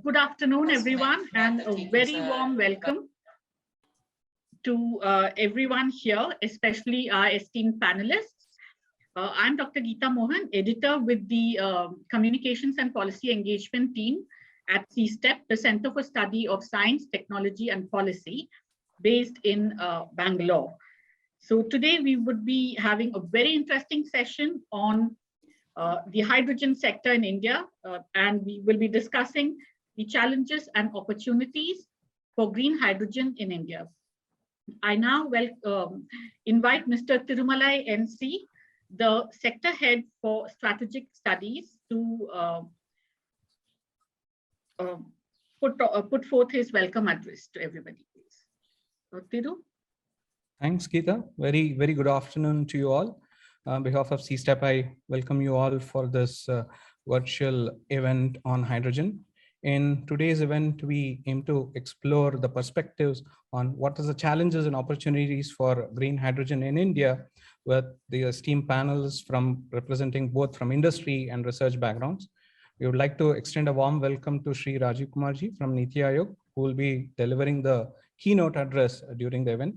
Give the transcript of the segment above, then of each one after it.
Good afternoon, everyone, and a very warm welcome to everyone here, especially our esteemed panelists. I'm Dr. Geeta Mohan, editor with the Communications and Policy Engagement team at CSTEP, the Center for Study of Science, Technology and Policy, based in Bangalore. So today we would be having a very interesting session on the hydrogen sector in India, and we will be discussing the challenges and opportunities for green hydrogen in India. I now invite Mr. Tirumalai NC, the sector head for strategic studies, to put forth his welcome address to everybody, please. Tiru? Thanks, Geeta. Very good afternoon to you all. On behalf of CSTEP, I welcome you all for this virtual event on hydrogen. In today's event, we aim to explore the perspectives on what are the challenges and opportunities for green hydrogen in India, with the esteemed panels representing both from industry and research backgrounds. We would like to extend a warm welcome to Shiraji Kumarji from Niti Aayog, who will be delivering the keynote address during the event.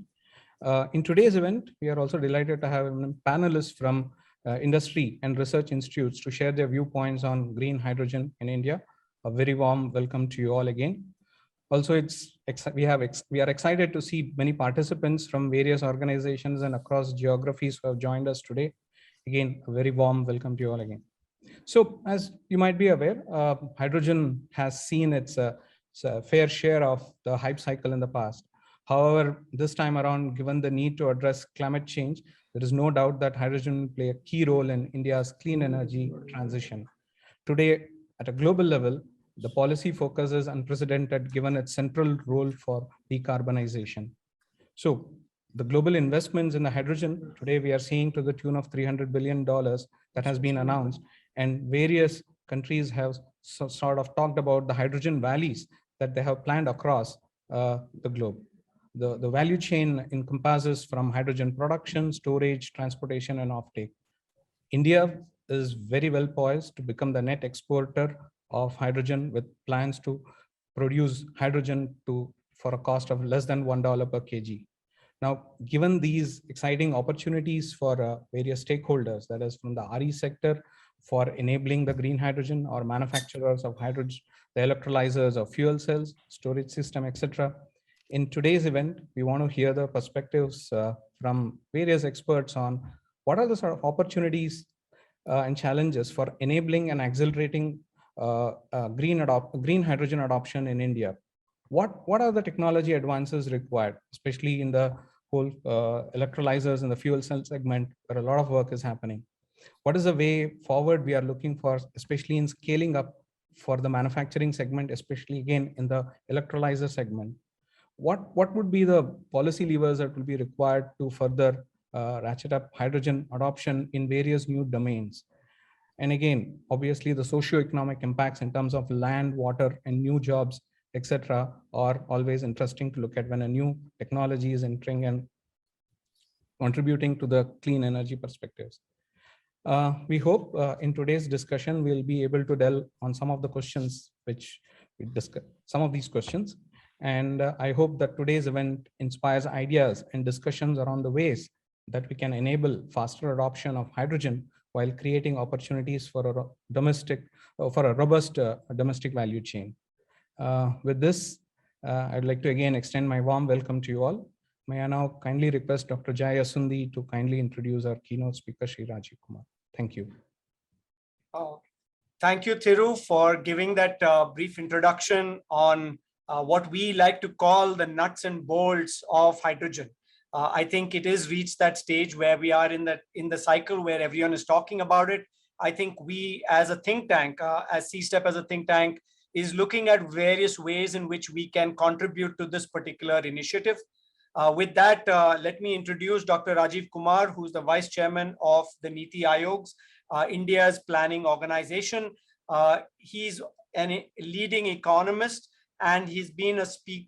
In today's event, we are also delighted to have panelists from industry and research institutes to share their viewpoints on green hydrogen in India. A very warm welcome to you all again. Also, we are excited to see many participants from various organizations and across geographies who have joined us today. Again, a very warm welcome to you all again. So, as you might be aware, hydrogen has seen its fair share of the hype cycle in the past. However, this time around, given the need to address climate change, there is no doubt that hydrogen will play a key role in India's clean energy transition. Today, at a global level, the policy focus is unprecedented given its central role for decarbonization. So the global investments in the hydrogen, today we are seeing to the tune of $300 billion that has been announced, and various countries have sort of talked about the hydrogen valleys that they have planned across the globe. The value chain encompasses from hydrogen production, storage, transportation, and offtake. India is very well poised to become the net exporter of hydrogen, with plans to produce hydrogen for a cost of less than $1 per kg. Now, given these exciting opportunities for various stakeholders, that is from the RE sector for enabling the green hydrogen, or manufacturers of hydrogen, the electrolyzers of fuel cells, storage system, etc. In today's event, we want to hear the perspectives from various experts on what are the sort of opportunities and challenges for enabling and accelerating green hydrogen adoption in India. What are the technology advances required, especially in the whole electrolyzers and the fuel cell segment, where a lot of work is happening? What is the way forward we are looking for, especially in scaling up for the manufacturing segment, especially again in the electrolyzer segment? What would be the policy levers that will be required to further ratchet up hydrogen adoption in various new domains? And again, obviously the socio-economic impacts in terms of land, water, and new jobs, etc., are always interesting to look at when a new technology is entering and contributing to the clean energy perspectives. We hope in today's discussion, we'll be able to delve on some of the questions which we discussed, some of these questions. And I hope that today's event inspires ideas and discussions around the ways that we can enable faster adoption of hydrogen while creating opportunities for a robust domestic value chain. With this, I'd like to again extend my warm welcome to you all. May I now kindly request Dr. Jai Asundi to kindly introduce our keynote speaker, Shiraji Kumar. Thank you. Thank you, Thiru, for giving that brief introduction on what we like to call the nuts and bolts of hydrogen. I think it is reached that stage where we are in the cycle where everyone is talking about it. I think we as a think tank, as CSTEP as a think tank, is looking at various ways in which we can contribute to this particular initiative. With that, let me introduce Dr. Rajiv Kumar, who's the Vice Chairman of the Niti Aayog's, India's planning organization. He's a leading economist, and he's been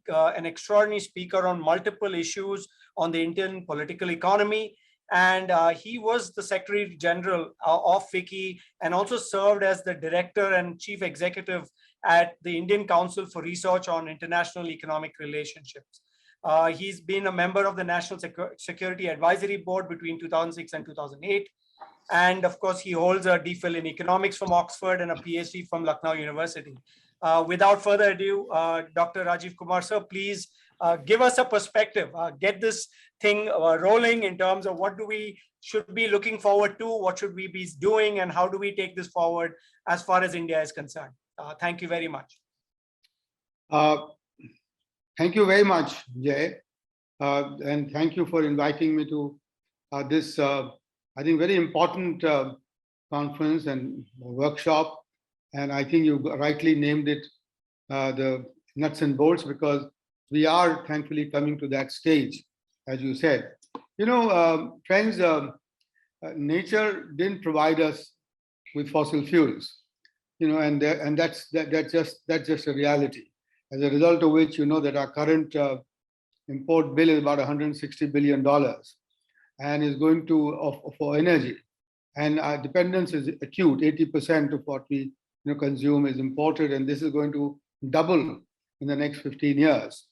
an extraordinary speaker on multiple issues on the Indian political economy. And he was the Secretary General of FICCI, and also served as the Director and Chief Executive at the Indian Council for Research on International Economic Relationships. He's been a member of the National Security Advisory Board between 2006 and 2008. And of course, he holds a DPhil in economics from Oxford and a PhD from Lucknow University. Without further ado, Dr. Rajiv Kumar, sir, please give us a perspective, get this thing rolling in terms of what should be looking forward to, what should we be doing, and how do we take this forward as far as India is concerned. Thank you very much. Thank you very much, Jay. And thank you for inviting me to this, I think, very important conference and workshop. And I think you rightly named it the nuts and bolts, because we are thankfully coming to that stage, as you said. You know, friends, nature didn't provide us with fossil fuels, you know, and that's just a reality. As a result of which, you know, that our current import bill is about $160 billion, and is going to for energy. And our dependence is acute. 80% of what we consume is imported, and this is going to double in the next 15 years.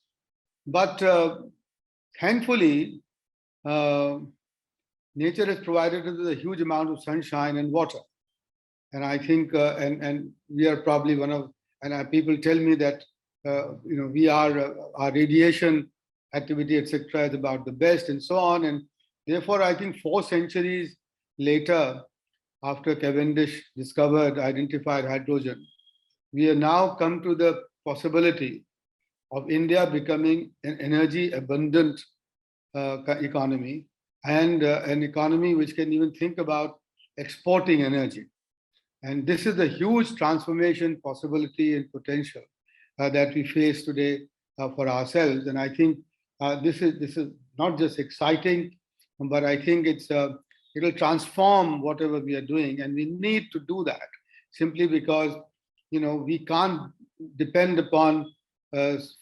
But thankfully, nature has provided us with a huge amount of sunshine and water. And I think, and we are probably one of, and people tell me that, we are, our radiation activity, etc., is about the best, and so on. And therefore, I think 4 centuries later, after Cavendish identified hydrogen, we have now come to the possibility of India becoming an energy abundant economy, and an economy which can even think about exporting energy. And this is a huge transformation possibility and potential that we face today for ourselves. And I think this is not just exciting, but I think it'll transform whatever we are doing, and we need to do that simply because we can't depend upon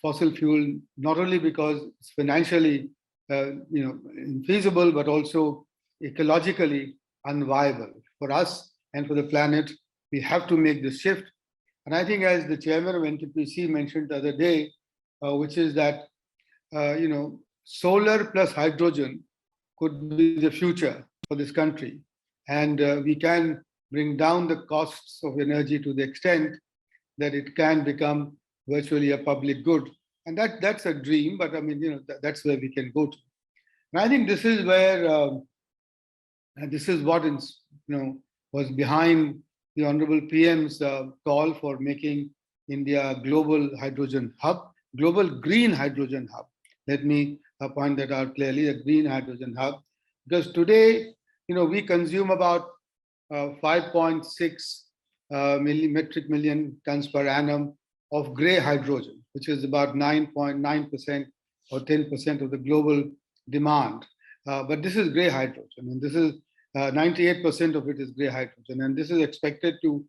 fossil fuel, not only because it's financially infeasible, but also ecologically unviable for us and for the planet. We have to make this shift. And I think, as the chairman of NTPC mentioned the other day, which is that solar plus hydrogen could be the future for this country, and we can bring down the costs of energy to the extent that it can become virtually a public good. And that's a dream, but I mean, that's where we can go to. And I think this is where, this is what was behind the Honorable PM's call for making India a global hydrogen hub, global green hydrogen hub. Let me point that out clearly, a green hydrogen hub. Because today, we consume about 5.6 metric million tons per annum of gray hydrogen, which is about 9.9% or 10% of the global demand. But this is gray hydrogen, and this is 98% of it is gray hydrogen, and this is expected to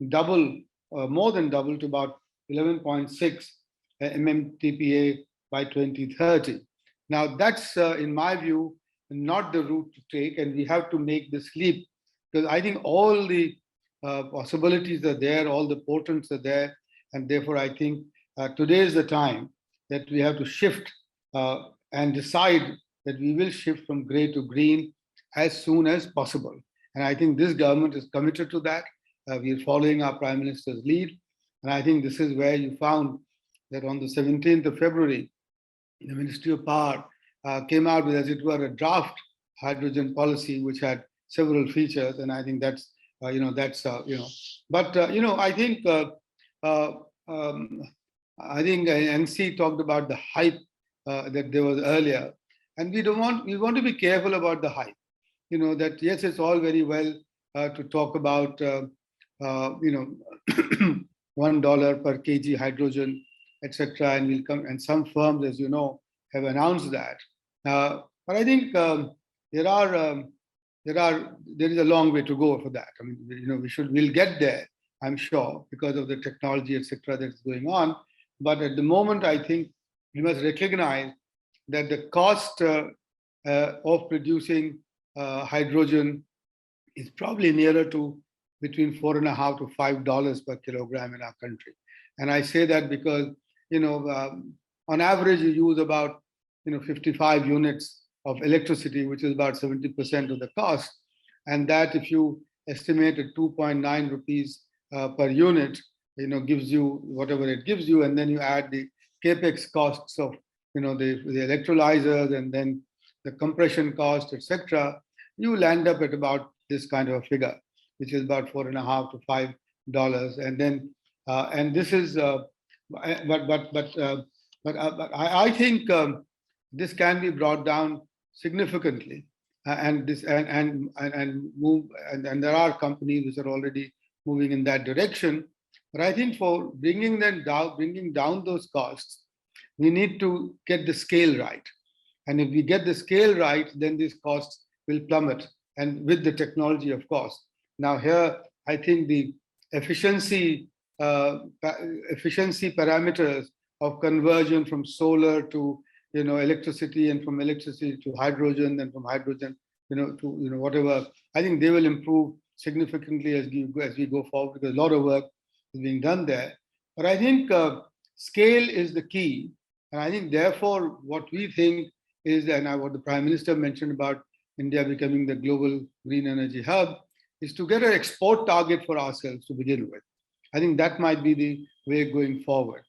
double, more than double, to about 11.6 mmTPA by 2030. Now, that's, in my view, not the route to take, and we have to make this leap, because I think all the possibilities are there, all the portents are there, and therefore I think today is the time that we have to shift and decide that we will shift from gray to green as soon as possible. And I think this government is committed to that. We are following our Prime Minister's lead. And I think this is where you found that on the 17th of February, the Ministry of Power came out with, as it were, a draft hydrogen policy, which had several features. And I think that's, but, I think, NC talked about the hype that there was earlier. And we want to be careful about the hype. That yes, it's all very well to talk about, $1 per kg hydrogen, etc. And we'll come, and some firms, as you know, have announced that. But I think there is a long way to go for that. I mean, we'll get there, I'm sure, because of the technology, etc., that's going on. But at the moment, I think we must recognize that the cost of producing hydrogen is probably nearer to between $4.5 to $5 per kilogram in our country. And I say that because, on average, you use about, 55 units of electricity, which is about 70% of the cost. And that, if you estimate at 2.9 rupees per unit, gives you whatever it gives you. And then you add the capex costs of, the electrolyzers and then the compression cost, etc. You will end up at about this kind of a figure, which is about $4.5 to $5. And then, and this is, but I think this can be brought down significantly, and move. And there are companies which are already moving in that direction. But I think for bringing down those costs, we need to get the scale right. And if we get the scale right, then these costs will plummet. And with the technology, of course. Now here, I think the efficiency parameters of conversion from solar to electricity, and from electricity to hydrogen, and from hydrogen to whatever, I think they will improve significantly as we go forward, because a lot of work is being done there. But I think scale is the key. And I think therefore what we think is, and what the Prime Minister mentioned about India becoming the global green energy hub, is to get an export target for ourselves to begin with. I think that might be the way going forward.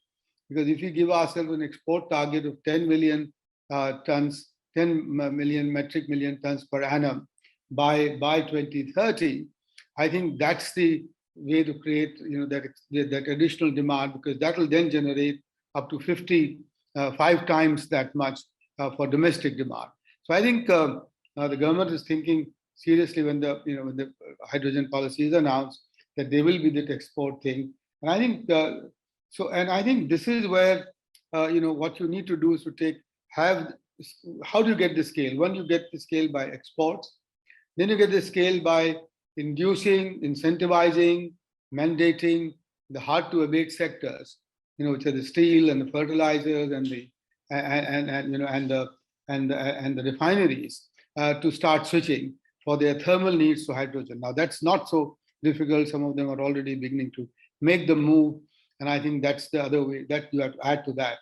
Because if we give ourselves an export target of 10 million tons, 10 million metric million tons per annum by 2030, I think that's the way to create that additional demand, because that will then generate up to 5 times that much for domestic demand. So I think the government is thinking seriously when the hydrogen policy is announced, that there will be that export thing. And I think and I think this is where what you need to do is to how do you get the scale? One, you get the scale by exports. Then you get the scale by inducing, incentivizing, mandating the hard to abate sectors, which are the steel and the fertilizers and the refineries, to start switching for their thermal needs to hydrogen. Now that's not so difficult. Some of them are already beginning to make the move. And I think that's the other way that you have to add to that.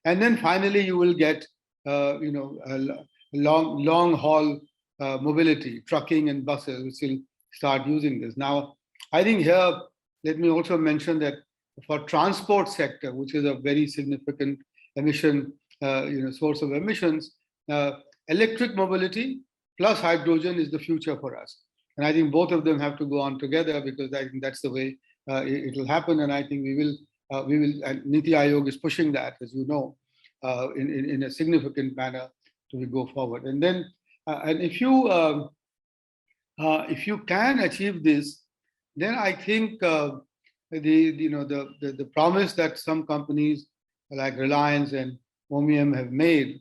And then finally, you will get, long haul mobility, trucking and buses, which will start using this. Now, I think here, let me also mention that for transport sector, which is a very significant emission, source of emissions, electric mobility plus hydrogen is the future for us. And I think both of them have to go on together, because I think that's the way it will happen. And I think we will, and Niti Aayog is pushing that, as you know, in a significant manner to go forward. And then, and if you can achieve this, then I think the promise that some companies like Reliance and OMIUM have made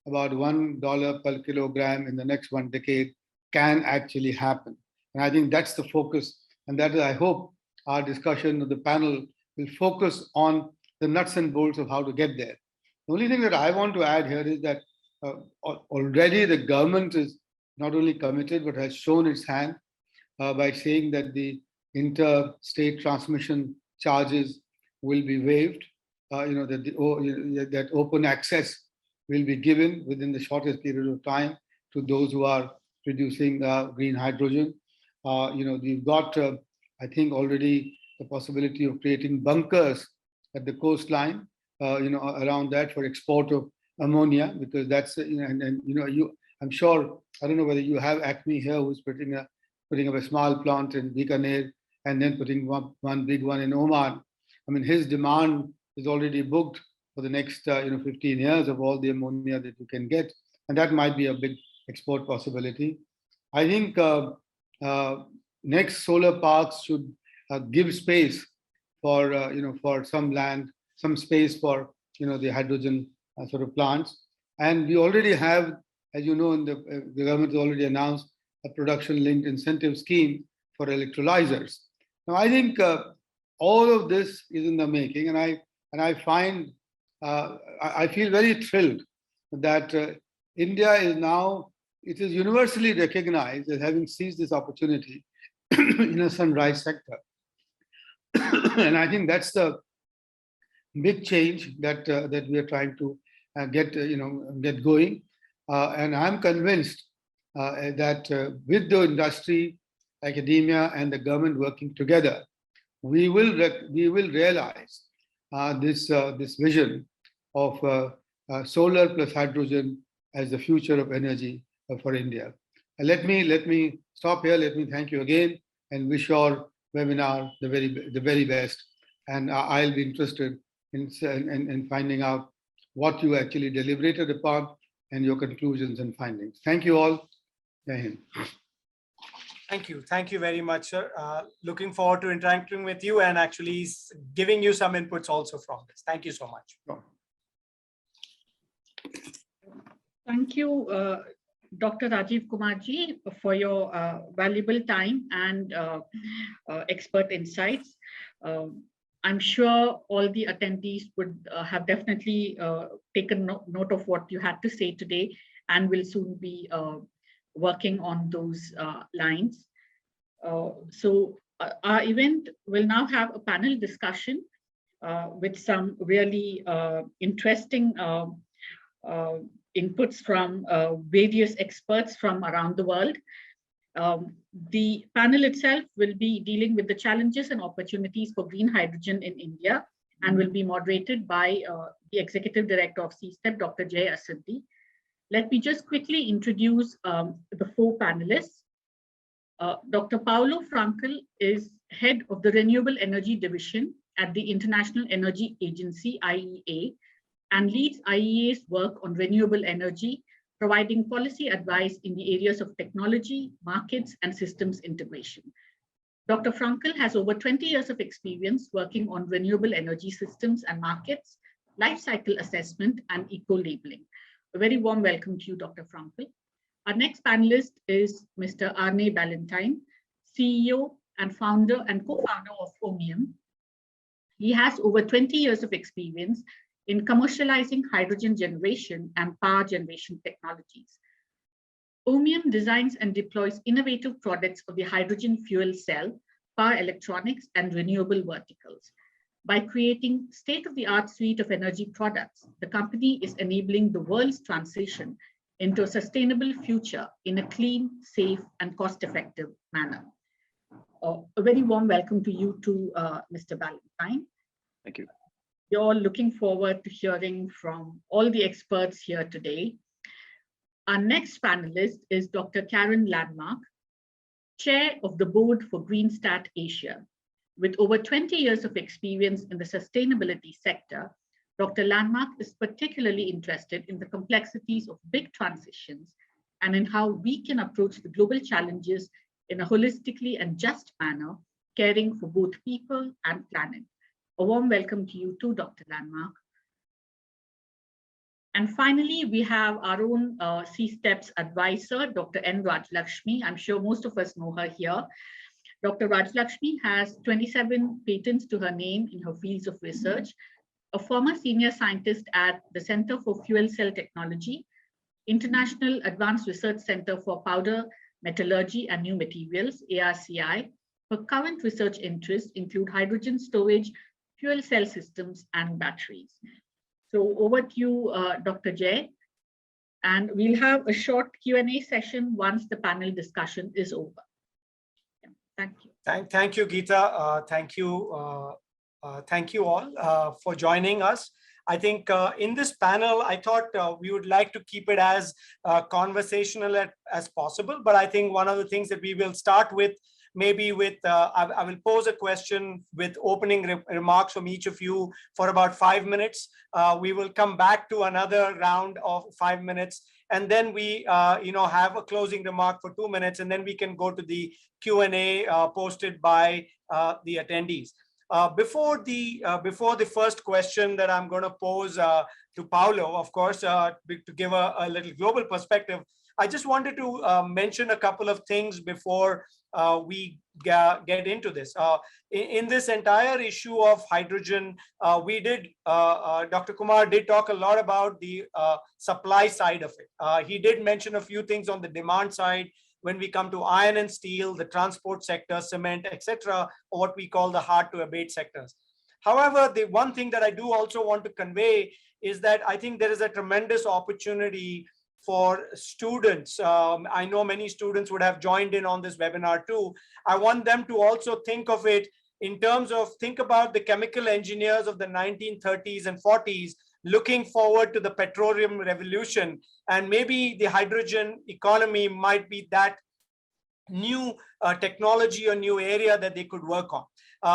about $1 per kilogram in the next 1 decade can actually happen. And I think that's the focus. And that is, I hope, our discussion of the panel will focus on the nuts and bolts of how to get there. The only thing that I want to add here is that already the government is not only committed, but has shown its hand by saying that the interstate transmission charges will be waived, that open access will be given within the shortest period of time to those who are producing green hydrogen. We've got, I think, already the possibility of creating bunkers at the coastline, around that for export of ammonia, because that's, I'm sure, I don't know whether you have Acme here, who's putting up a small plant in Bikaner and then putting one big one in Oman. I mean, his demand is already booked for the next 15 years of all the ammonia that you can get, and that might be a big export possibility. I think next solar parks should give space for for some land, some space for the hydrogen sort of plants. And we already have, as you know, the government has already announced a production-linked incentive scheme for electrolyzers. Now, I think all of this is in the making, and I find I feel very thrilled that India is now it is universally recognized as having seized this opportunity in a sunrise sector. And I think that's the big change that that we are trying to get going. And I'm convinced that with the industry, academia, and the government working together, we will realize this vision of solar plus hydrogen as the future of energy for India. And let me stop here. Let me thank you again and wish your webinar the very best. And I'll be interested in finding out what you actually deliberated upon and your conclusions and findings. Thank you all. Jai Hind. Thank you very much, sir. Looking forward to interacting with you and actually giving you some inputs also from this. Thank you so much. Sure. Thank you, Dr. Rajiv Kumarji, for your valuable time and expert insights. I'm sure all the attendees would have definitely taken note of what you had to say today and will soon be working on those lines. So our event will now have a panel discussion with some really interesting inputs from various experts from around the world. The panel itself will be dealing with the challenges and opportunities for green hydrogen in India and will be moderated by the Executive Director of CSTEP, Dr. Jay Asaddi. Let me just quickly introduce the four panelists. Dr. Paulo Frankel is head of the Renewable Energy Division at the International Energy Agency, IEA, and leads IEA's work on renewable energy, providing policy advice in the areas of technology, markets, and systems integration. Dr. Frankel has over 20 years of experience working on renewable energy systems and markets, life cycle assessment, and eco-labeling. A very warm welcome to you, Dr. Frankel. Our next panelist is Mr. Arne Ballantyne, CEO and founder and co-founder of Ohmium. He has over 20 years of experience in commercializing hydrogen generation and power generation technologies. Ohmium designs and deploys innovative products of the hydrogen fuel cell, power electronics, and renewable verticals. By creating state-of-the-art suite of energy products, the company is enabling the world's transition into a sustainable future in a clean, safe, and cost-effective manner. A very warm welcome to you too, Mr. Ballantyne. Thank you. We're all looking forward to hearing from all the experts here today. Our next panelist is Dr. Karen Landmark, Chair of the Board for Greenstat Asia. With over 20 years of experience in the sustainability sector, Dr. Landmark is particularly interested in the complexities of big transitions and in how we can approach the global challenges in a holistically and just manner, caring for both people and planet. A warm welcome to you too, Dr. Landmark. And finally, we have our own CSTEP's advisor, Dr. Enraj Lakshmi. I'm sure most of us know her here. Dr. Raj Lakshmi has 27 patents to her name in her fields of research, a former senior scientist at the Center for Fuel Cell Technology, International Advanced Research Center for Powder Metallurgy and New Materials, ARCI. Her current research interests include hydrogen storage, fuel cell systems, and batteries. So over to you, Dr. Jay. And we'll have a short Q&A session once the panel discussion is over. Yeah, thank you. Thank you, Geeta. Thank you all for joining us. I think in this panel, I thought we would like to keep it as conversational as possible. But I think one of the things that we will start with, maybe with, I will pose a question with opening remarks from each of you for about 5 minutes. We will come back to another round of 5 minutes. And then we have a closing remark for 2 minutes. And then we can go to the Q&A posted by the attendees. Before the first question that I'm going to pose to Paulo, of course, to give a little global perspective, I just wanted to mention a couple of things before we get into this. In this entire issue of hydrogen, Dr. Kumar did talk a lot about the supply side of it. He did mention a few things on the demand side when we come to iron and steel, the transport sector, cement, etc., or what we call the hard to abate sectors. However, the one thing that I do also want to convey is that I think there is a tremendous opportunity for students. I know many students would have joined in on this webinar too. I want them to also think of it in terms of, think about the chemical engineers of the 1930s and 40s looking forward to the petroleum revolution, and maybe the hydrogen economy might be that new technology or new area that they could work on.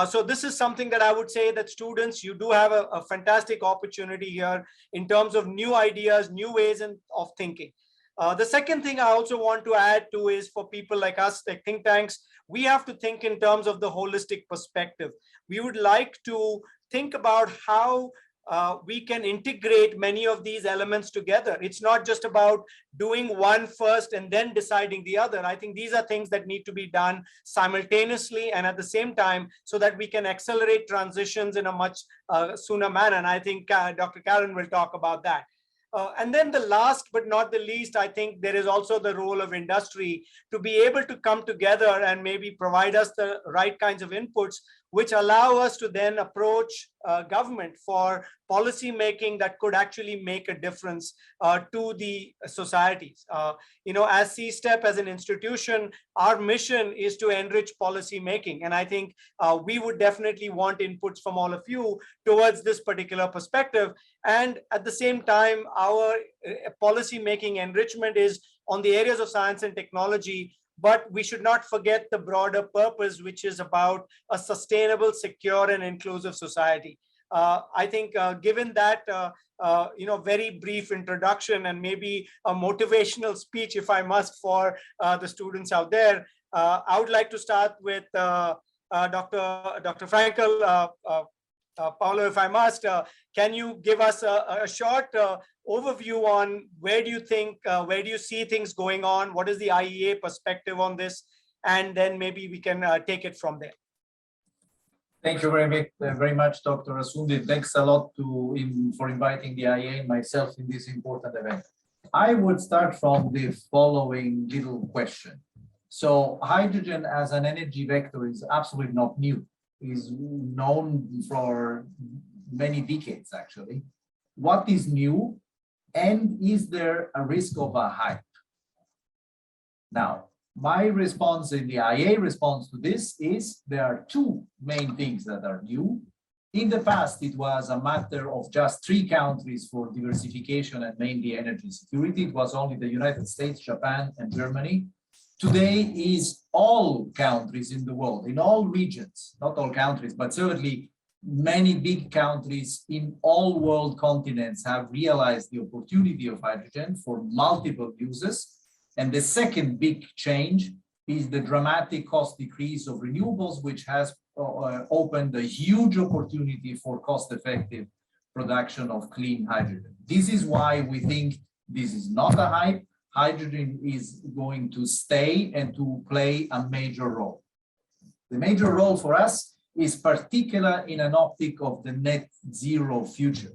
So this is something that I would say that students, you do have a fantastic opportunity here in terms of new ideas, new ways of thinking. The second thing I also want to add to is for people like us, like think tanks, we have to think in terms of the holistic perspective. We would like to think about how we can integrate many of these elements together. It's not just about doing one first and then deciding the other. I think these are things that need to be done simultaneously and at the same time so that we can accelerate transitions in a much sooner manner. And I think Dr. Karen will talk about that. And then the last but not the least, I think there is also the role of industry to be able to come together and maybe provide us the right kinds of inputs, which allow us to then approach government for policy making that could actually make a difference to the societies. As C-STEP as an institution, our mission is to enrich policy making. And I think we would definitely want inputs from all of you towards this particular perspective. And at the same time, our policy making enrichment is on the areas of science and technology, but we should not forget the broader purpose, which is about a sustainable, secure, and inclusive society. I think given that, very brief introduction and maybe a motivational speech, if I must, for the students out there, I would like to start with Dr. Frankel. Paulo, if I must, can you give us a short overview on where do you see things going on? What is the IEA perspective on this? And then maybe we can take it from there. Thank you very much, Dr. Asundi. Thanks a lot for inviting the IEA and myself in this important event. I would start from the following little question. So hydrogen as an energy vector is absolutely not new. Is known for many decades, actually. What is new, and is there a risk of a hype? Now, my response in the IEA response to this is there are two main things that are new. In the past, it was a matter of just 3 countries for diversification and mainly energy security. It was only the United States, Japan, and Germany. Today is all countries in the world, in all regions, not all countries, but certainly many big countries in all world continents have realized the opportunity of hydrogen for multiple uses. And the second big change is the dramatic cost decrease of renewables, which has opened a huge opportunity for cost-effective production of clean hydrogen. This is why we think this is not a hype. Hydrogen is going to stay and to play a major role. The major role for us is particular in an optic of the net zero future.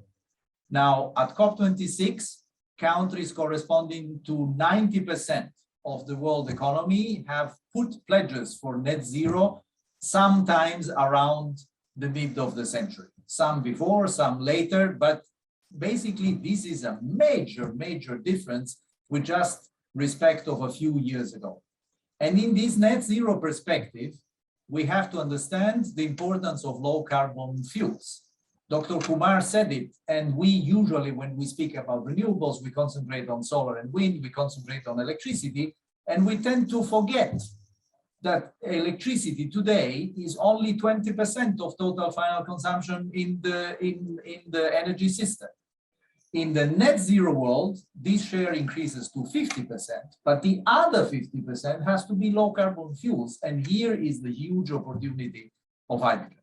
Now, at COP26, countries corresponding to 90% of the world economy have put pledges for net zero sometimes around the mid of the century. Some before, some later, but basically this is a major, major difference with just respect of a few years ago. And in this net zero perspective, we have to understand the importance of low carbon fuels. Dr. Kumar said it, and we usually, when we speak about renewables, we concentrate on solar and wind, we concentrate on electricity, and we tend to forget that electricity today is only 20% of total final consumption in the energy system. In the net zero world, this share increases to 50%, but the other 50% has to be low carbon fuels. And here is the huge opportunity of hydrogen.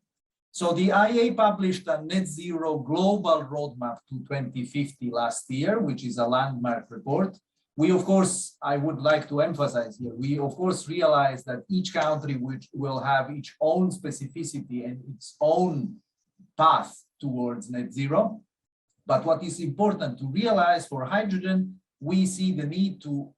So the IEA published a net zero global roadmap to 2050 last year, which is a landmark report. We, of course, I would like to emphasize here, we, of course, realize that each country which will have its own specificity and its own path towards net zero. But what is important to realize for hydrogen, we see the need to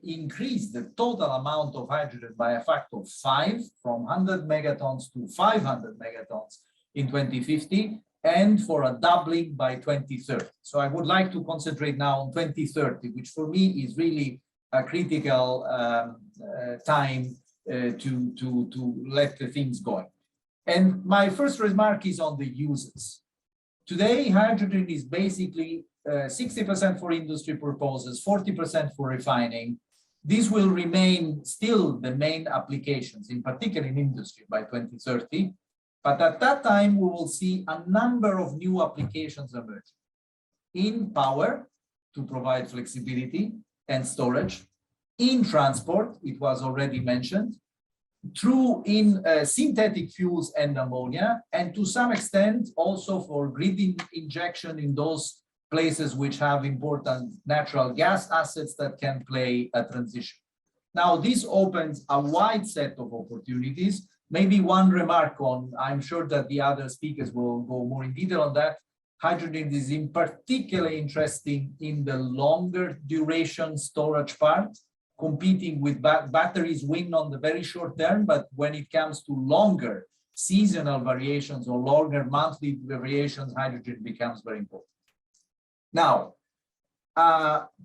increase the total amount of hydrogen by a factor of 5, from 100 megatons to 500 megatons in 2050, and for a doubling by 2030. So I would like to concentrate now on 2030, which for me is really a critical time to let the things go. And my first remark is on the uses. Today, hydrogen is basically 60% for industry purposes, 40% for refining. This will remain still the main applications, in particular in industry by 2030. But at that time, we will see a number of new applications emerge. In power, to provide flexibility and storage. In transport, it was already mentioned. Through in synthetic fuels and ammonia, and to some extent also for grid injection in those places which have important natural gas assets that can play a transition. Now, this opens a wide set of opportunities. Maybe one remark on, I'm sure that the other speakers will go more in detail on that. Hydrogen is in particular interesting in the longer duration storage part. Competing with batteries win on the very short term, but when it comes to longer seasonal variations or longer monthly variations, hydrogen becomes very important. Now,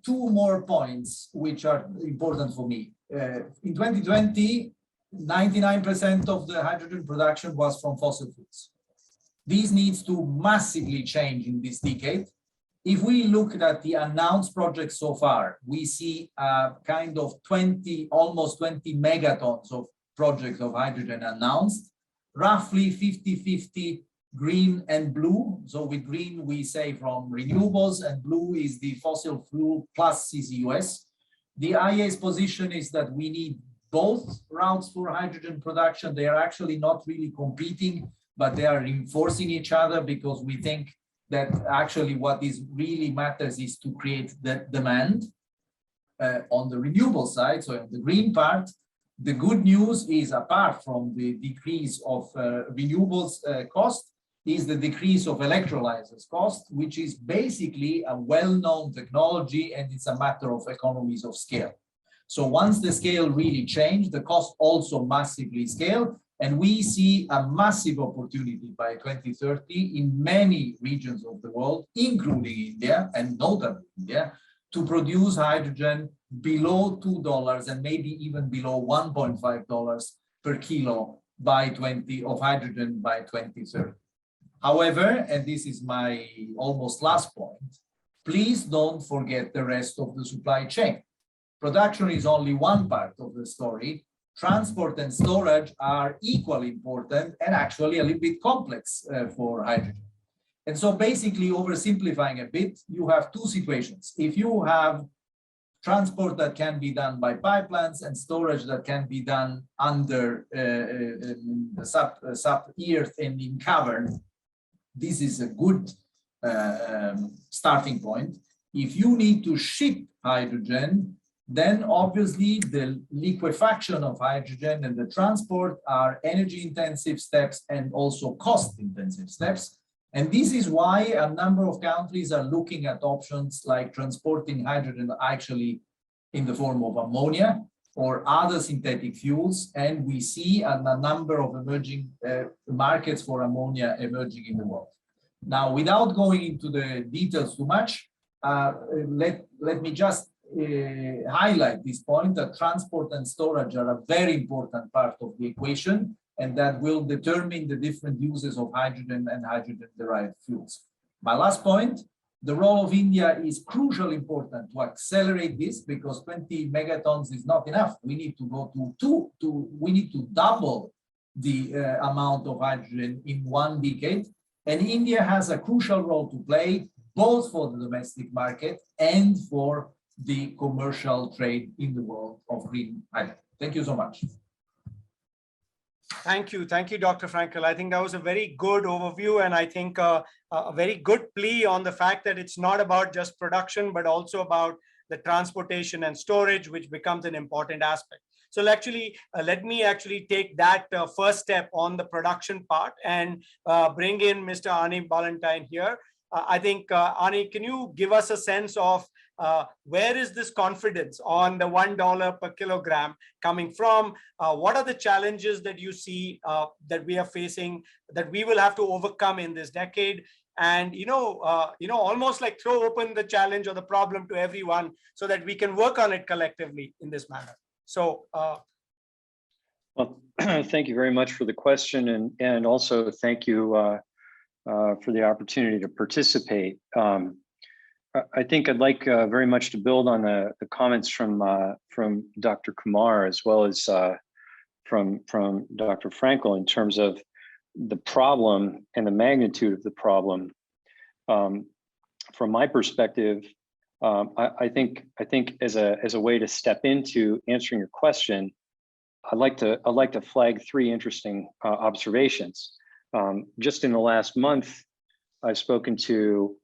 two more points which are important for me. In 2020, 99% of the hydrogen production was from fossil fuels. This needs to massively change in this decade. If we look at the announced projects so far, we see a kind of almost 20 megatons of projects of hydrogen announced, roughly 50-50 green and blue. So with green, we say from renewables, and blue is the fossil fuel plus CCUS. The IEA's position is that we need both routes for hydrogen production. They are actually not really competing, but they are reinforcing each other, because we think that actually what is really matters is to create the demand on the renewable side. So on the green part, the good news is, apart from the decrease of renewables cost, is the decrease of electrolysis cost, which is basically a well-known technology, and it's a matter of economies of scale. So once the scale really changed, the cost also massively scaled. And we see a massive opportunity by 2030 in many regions of the world, including India, and notably India, to produce hydrogen below $2 and maybe even below $1.5 per kilo of hydrogen by 2030. However, and this is my almost last point, please don't forget the rest of the supply chain. Production is only one part of the story. Transport and storage are equally important and actually a little bit complex for hydrogen. And so basically, oversimplifying a bit, you have two situations. If you have transport that can be done by pipelines and storage that can be done under the sub-earth and in cavern, this is a good starting point. If you need to ship hydrogen, then obviously the liquefaction of hydrogen and the transport are energy intensive steps and also cost intensive steps. And this is why a number of countries are looking at options like transporting hydrogen actually in the form of ammonia or other synthetic fuels. And we see a number of emerging markets for ammonia emerging in the world. Now, without going into the details too much, let me just highlight this point that transport and storage are a very important part of the equation, and that will determine the different uses of hydrogen and hydrogen-derived fuels. My last point, the role of India is crucially important to accelerate this, because 20 megatons is not enough. We need to go to we need to double the amount of hydrogen in one decade. And India has a crucial role to play, both for the domestic market and for the commercial trade in the world of green hydrogen. Thank you so much. Thank you, Dr. Frankel. I think that was a very good overview, and I think a very good plea on the fact that it's not about just production, but also about the transportation and storage, which becomes an important aspect. So actually, let me actually take that first step on the production part and bring in Mr. Ani Ballantyne here. I think, Ani, can you give us a sense of where is this confidence on the $1 per kilogram coming from? What are the challenges that you see that we are facing, that we will have to overcome in this decade? And almost like throw open the challenge or the problem to everyone so that we can work on it collectively in this manner. So, well, thank you very much for the question, and also thank you for the opportunity to participate. I think I'd like very much to build on the comments from Dr. Kumar, as well as from Dr. Frankel, in terms of the problem and the magnitude of the problem. From my perspective, I think as a way to step into answering your question, I'd like to flag three interesting observations. Just in the last month, I've spoken to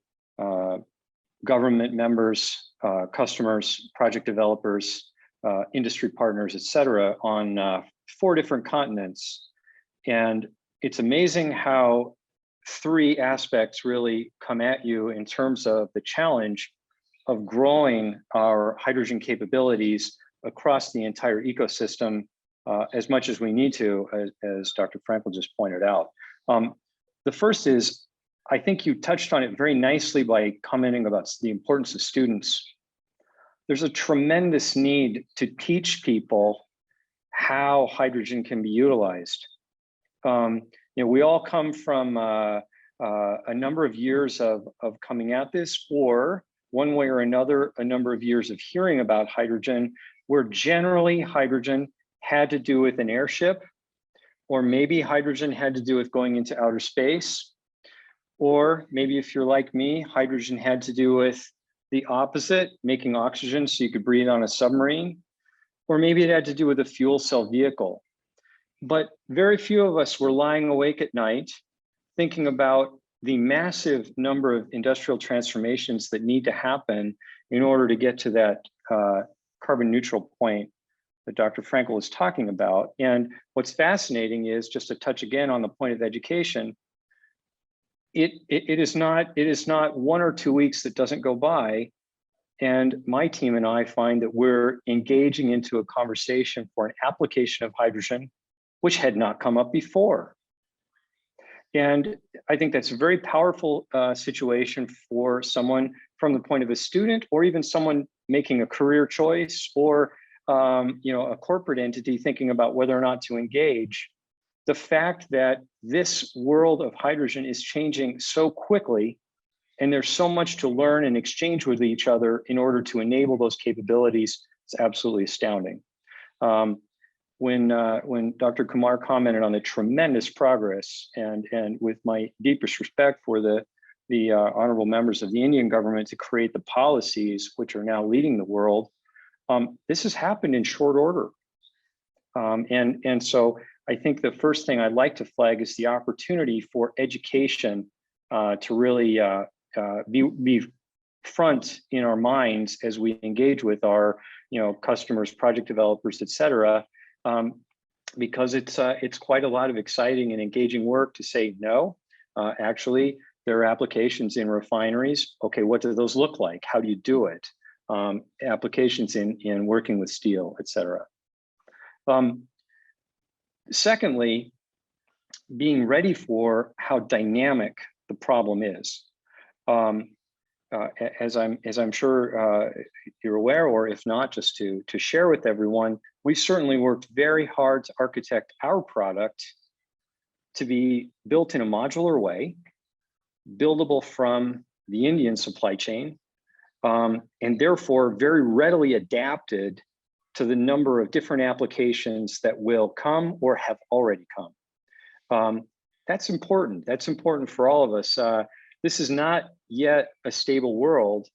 government members, customers, project developers, industry partners, et cetera, on 4 different continents. And it's amazing how 3 aspects really come at you in terms of the challenge of growing our hydrogen capabilities across the entire ecosystem as much as we need to, as Dr. Frankel just pointed out. The first is, I think you touched on it very nicely by commenting about the importance of students. There's a tremendous need to teach people how hydrogen can be utilized. We all come from a number of years of coming at this, or one way or another, a number of years of hearing about hydrogen, where generally hydrogen had to do with an airship, or maybe hydrogen had to do with going into outer space, or maybe if you're like me, hydrogen had to do with the opposite, making oxygen so you could breathe on a submarine, or maybe it had to do with a fuel cell vehicle. But very few of us were lying awake at night thinking about the massive number of industrial transformations that need to happen in order to get to that carbon neutral point that Dr. Frankel was talking about. And what's fascinating is, just to touch again on the point of education, it is not 1 or 2 weeks that doesn't go by, and my team and I find that we're engaging into a conversation for an application of hydrogen which had not come up before. And I think that's a very powerful situation for someone from the point of a student, or even someone making a career choice, or a corporate entity thinking about whether or not to engage. The fact that this world of hydrogen is changing so quickly, and there's so much to learn and exchange with each other in order to enable those capabilities, is absolutely astounding. When Dr. Kumar commented on the tremendous progress, and with my deepest respect for the honorable members of the Indian government to create the policies which are now leading the world, this has happened in short order. And so I think the first thing I'd like to flag is the opportunity for education to really be front in our minds as we engage with our customers, project developers, et cetera, because it's quite a lot of exciting and engaging work to say, no, actually, there are applications in refineries. Okay, what do those look like? How do you do it? Applications in working with steel, et cetera. Secondly, being ready for how dynamic the problem is. As I'm sure you're aware, or if not, just to share with everyone, we certainly worked very hard to architect our product to be built in a modular way, buildable from the Indian supply chain, and therefore very readily adapted to the number of different applications that will come or have already come. That's important. That's important for all of us. This is not yet a stable world,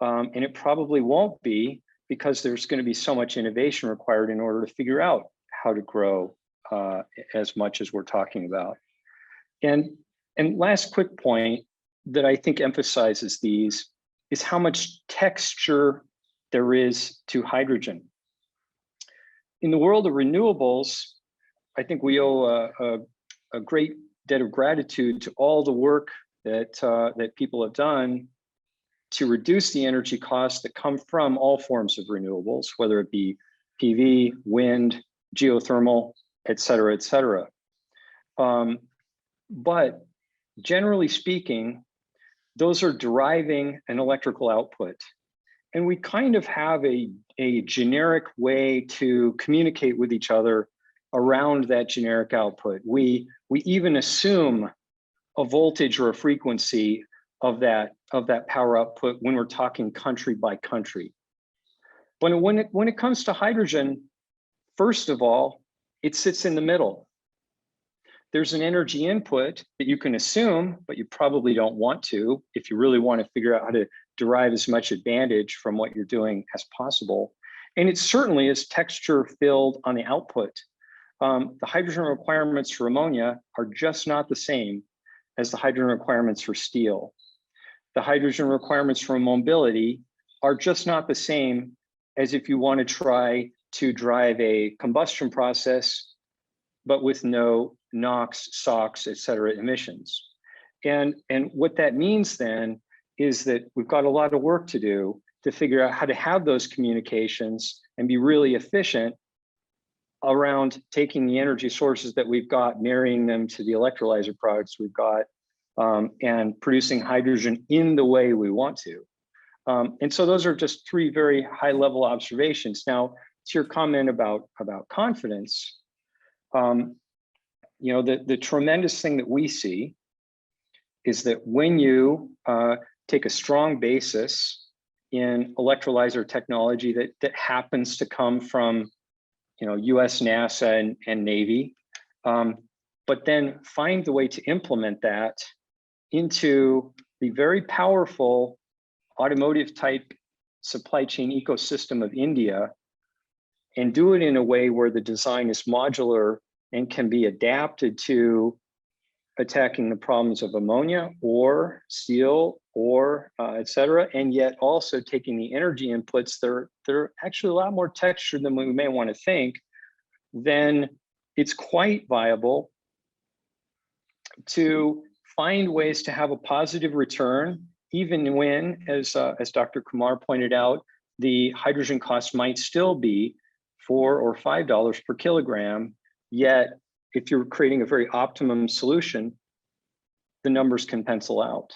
and it probably won't be, because there's going to be so much innovation required in order to figure out how to grow as much as we're talking about. And last quick point that I think emphasizes these is how much texture there is to hydrogen. In the world of renewables, I think we owe a great debt of gratitude to all the work that people have done to reduce the energy costs that come from all forms of renewables, whether it be PV, wind, geothermal, et cetera, et cetera. But generally speaking, those are deriving an electrical output. And we kind of have a generic way to communicate with each other around that generic output. We even assume a voltage or a frequency of that power output when we're talking country by country. But when it comes to hydrogen, first of all, it sits in the middle. There's an energy input that you can assume, but you probably don't want to if you really want to figure out how to derive as much advantage from what you're doing as possible. And it certainly is texture filled on the output. The hydrogen requirements for ammonia are just not the same as the hydrogen requirements for steel. The hydrogen requirements for mobility are just not the same as if you want to try to drive a combustion process, but with no NOx, SOx, et cetera, emissions. And what that means then is that we've got a lot of work to do to figure out how to have those communications and be really efficient around taking the energy sources that we've got, marrying them to the electrolyzer products we've got, and producing hydrogen in the way we want to. And so those are just three very high level observations. Now, to your comment about confidence, you know, the tremendous thing that we see is that when you take a strong basis in electrolyzer technology that happens to come from, you know, US NASA and Navy, but then find the way to implement that into the very powerful automotive type supply chain ecosystem of India, and do it in a way where the design is modular and can be adapted to attacking the problems of ammonia or steel or et cetera, and yet also taking the energy inputs that are actually a lot more textured than we may want to think, then it's quite viable to find ways to have a positive return, even when, as Dr. Kumar pointed out, the hydrogen cost might still be $4 or $5 per kilogram. Yet, if you're creating a very optimum solution, the numbers can pencil out.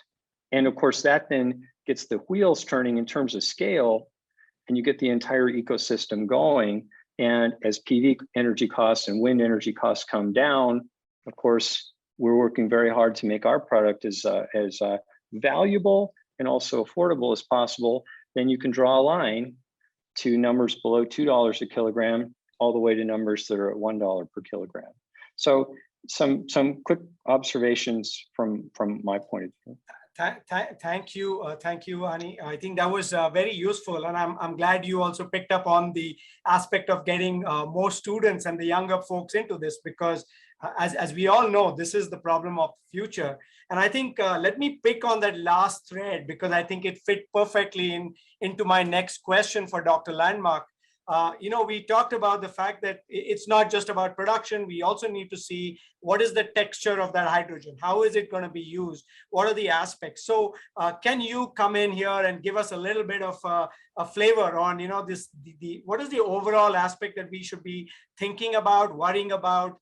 And of course, that then gets the wheels turning in terms of scale, and you get the entire ecosystem going. And as PV energy costs and wind energy costs come down, of course, we're working very hard to make our product as valuable and also affordable as possible. Then you can draw a line to numbers below $2 a kilogram, all the way to numbers that are at $1 per kilogram. So some quick observations from my point of view. Thank you, Ani. I think that was very useful, and I'm glad you also picked up on the aspect of getting more students and the younger folks into this, because as we all know, this is the problem of the future. And I think let me pick on that last thread, because I think it fit perfectly into my next question for Dr. Landmark. You know, we talked about the fact that it's not just about production. We also need to see what is the texture of that hydrogen. How is it going to be used? What are the aspects? So can you come in here and give us a little bit of a flavor on, you know, what is the overall aspect that we should be thinking about, worrying about,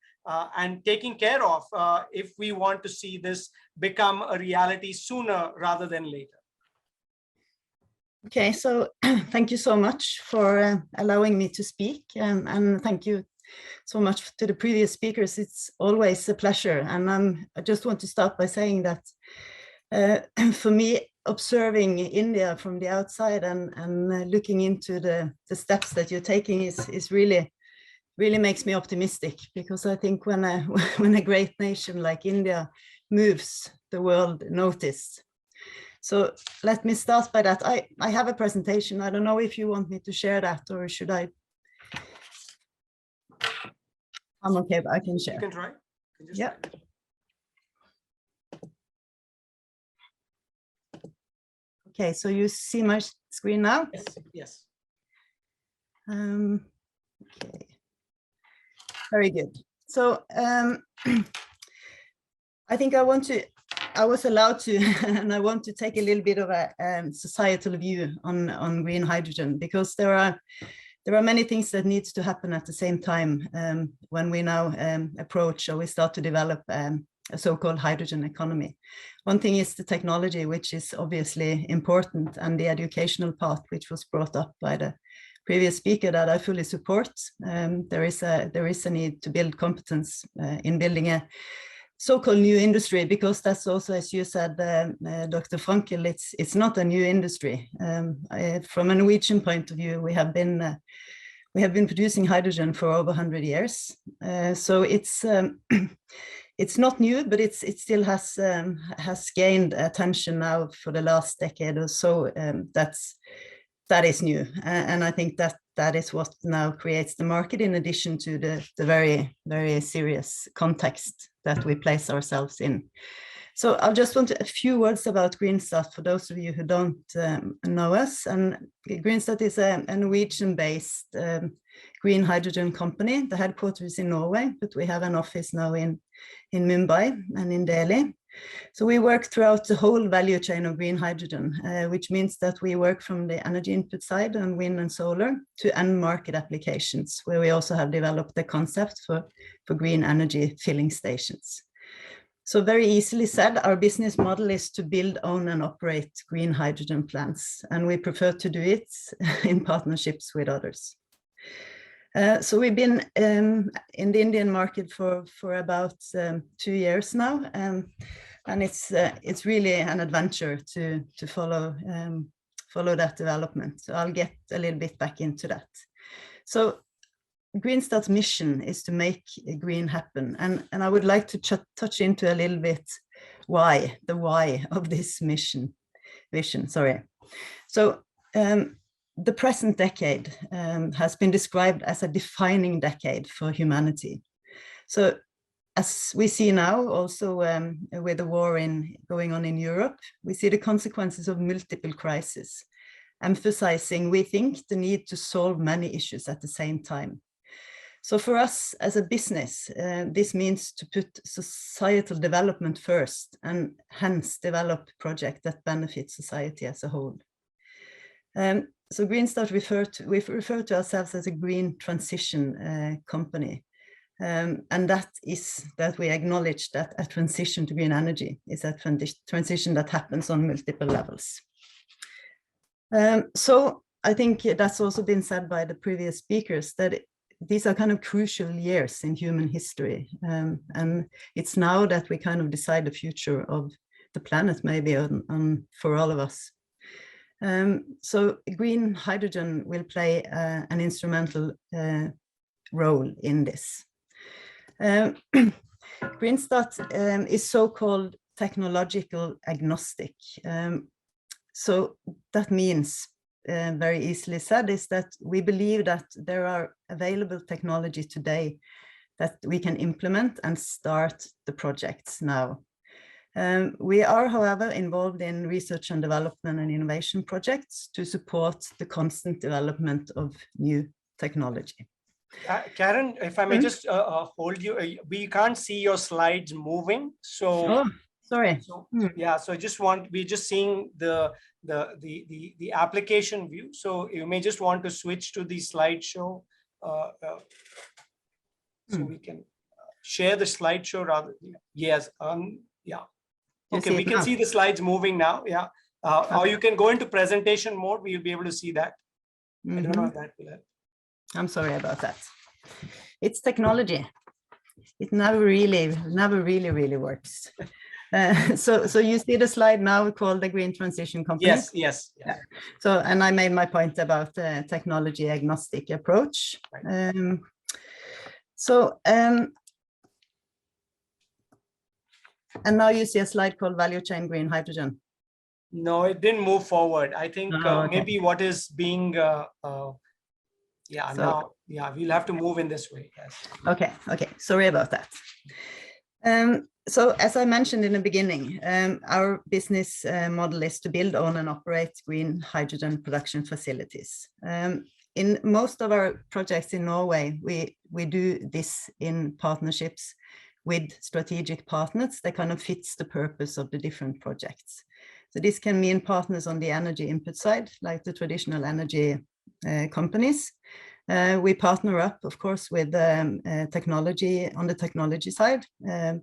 and taking care of if we want to see this become a reality sooner rather than later? Okay, so thank you so much for allowing me to speak, and thank you so much to the previous speakers. It's always a pleasure, and I just want to start by saying that for me, observing India from the outside and looking into the steps that you're taking is really makes me optimistic, because I think when a great nation like India moves, the world notices. So let me start by that. I have a presentation. I don't know if you want me to share that, or should I? I'm okay, but I can share. You can try. Yeah. Okay, so you see my screen now? Yes. Yes. Okay, very good. So I think I was allowed to, and I want to take a little bit of a societal view on green hydrogen, because there are many things that needs to happen at the same time when we now approach, or we start to develop a so-called hydrogen economy. One thing is the technology, which is obviously important, and the educational part, which was brought up by the previous speaker, that I fully support. There is a need to build competence in building a so-called new industry, because that's also, as you said, Dr. Frankel, it's not a new industry. From a Norwegian point of view, we have been producing hydrogen for over 100 years. So it's not new, but it still has gained attention now for the last decade or so. That is new, and I think that is what now creates the market, in addition to the very, very serious context that we place ourselves in. So I'll just want a few words about Greenstat for those of you who don't know us. And Greenstat is a Norwegian-based green hydrogen company. The headquarters is in Norway, but we have an office now in Mumbai and in Delhi. So we work throughout the whole value chain of green hydrogen, which means that we work from the energy input side and wind and solar to end market applications, where we also have developed the concept for green energy filling stations. So very easily said, our business model is to build, own and operate green hydrogen plants, and we prefer to do it in partnerships with others. So we've been in the Indian market for about 2 years now, and it's really an adventure to follow that development. So I'll get a little bit back into that. So Greenstat's mission is to make green happen, and I would like to touch into a little bit the why of this vision. Sorry. So the present decade has been described as a defining decade for humanity. So as we see now, also with the war going on in Europe, we see the consequences of multiple crises, emphasizing, we think, the need to solve many issues at the same time. So for us as a business, this means to put societal development first, and hence develop projects that benefit society as a whole. So Greenstat we refer to ourselves as a green transition company. And that is that we acknowledge that a transition to green energy is a transition that happens on multiple levels. So I think that's also been said by the previous speakers, that these are kind of crucial years in human history. And it's now that we kind of decide the future of the planet, maybe for all of us. So green hydrogen will play an instrumental role in this. Greenstat is so-called technological agnostic. So that means, very easily said, is that we believe that there are available technology today that we can implement and start the projects now. We are, however, involved in research and development and innovation projects to support the constant development of new technology. Karen, if I may just hold you, we can't see your slides moving. So, sorry. So, yeah, so we're just seeing the application view. So you may just want to switch to the slideshow. So we can share the slideshow rather. Yes. Yeah. Okay, we can see the slides moving now. Yeah. Or you can go into presentation mode. We'll be able to see that. I don't know if that will help. I'm sorry about that. It's technology. It never really works. So you see the slide now called the Green Transition Company. Yes. Yeah. So, and I made my point about the technology agnostic approach. Right. And now you see a slide called Value Chain Green Hydrogen. No, it didn't move forward. I think maybe what is being, we'll have to move in this way. Yes. Okay. Sorry about that. So as I mentioned in the beginning, our business model is to build, own and operate green hydrogen production facilities. in most of our projects in Norway, we do this in partnerships with strategic partners that kind of fits the purpose of the different projects. So this can mean partners on the energy input side, like the traditional energy companies. We partner up, of course, with technology on the technology side,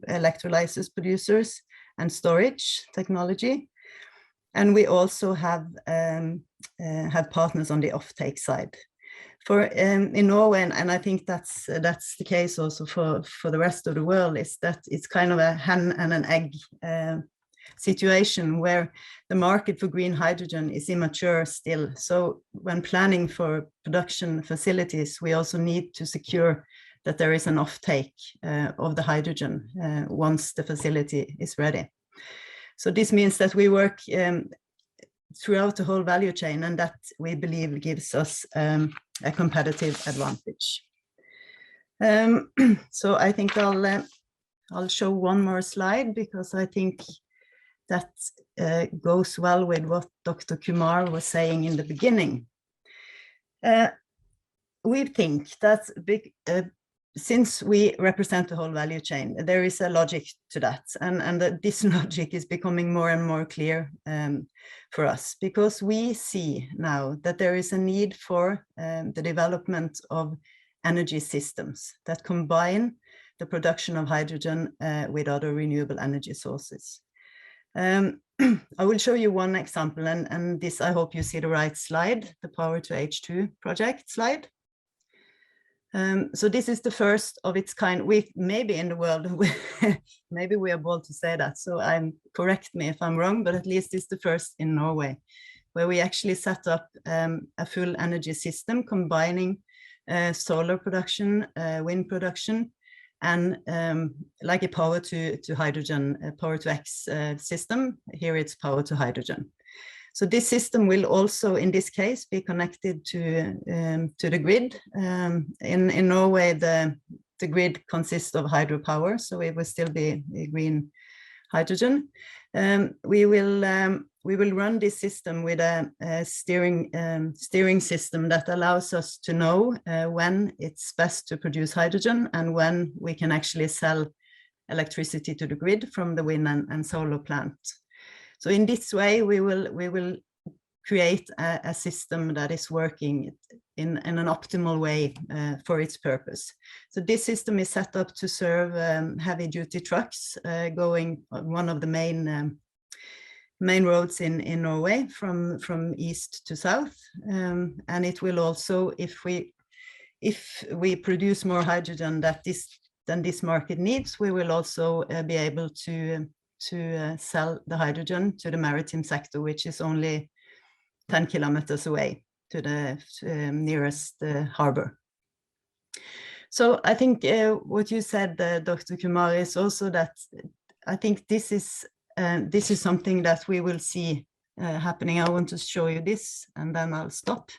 electrolysis producers and storage technology. And we also have partners on the offtake side. In Norway, and I think that's the case also for the rest of the world, is that it's kind of a hen and an egg situation where the market for green hydrogen is immature still. So when planning for production facilities, we also need to secure that there is an offtake of the hydrogen once the facility is ready. So this means that we work throughout the whole value chain, and that we believe gives us a competitive advantage. So I think I'll show one more slide, because I think that goes well with what Dr. Kumar was saying in the beginning. We think that since we represent the whole value chain, there is a logic to that, and that this logic is becoming more and more clear for us, because we see now that there is a need for the development of energy systems that combine the production of hydrogen with other renewable energy sources. I will show you one example, and this, I hope you see the right slide, the Power to H2 project slide. So this is the first of its kind, maybe in the world, maybe we are bold to say that, so correct me if I'm wrong, but at least it's the first in Norway, where we actually set up a full energy system combining solar production, wind production, and like a power to hydrogen, a power to X system. Here it's power to hydrogen. So this system will also, in this case, be connected to the grid. In Norway, the grid consists of hydropower, so it will still be green hydrogen. We will run this system with a steering system that allows us to know when it's best to produce hydrogen and when we can actually sell electricity to the grid from the wind and solar plant. So in this way, we will create a system that is working in an optimal way for its purpose. So this system is set up to serve heavy-duty trucks going on one of the main roads in Norway from east to south, and it will also, if we produce more hydrogen than this market needs, we will also be able to sell the hydrogen to the maritime sector, which is only 10 kilometers away to the nearest harbor. So I think what you said, Dr. Kumar, is also that I think this is something that we will see happening. I want to show you this, and then I'll stop.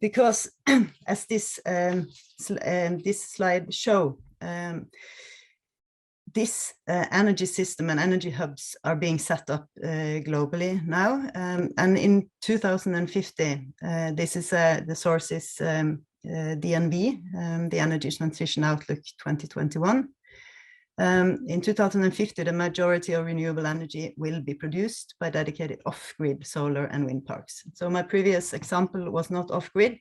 Because as this slide show, this energy system and energy hubs are being set up globally now. And in 2050, this is the source is DNV, the Energy Transition Outlook 2021. In 2050, the majority of renewable energy will be produced by dedicated off-grid solar and wind parks. So my previous example was not off-grid,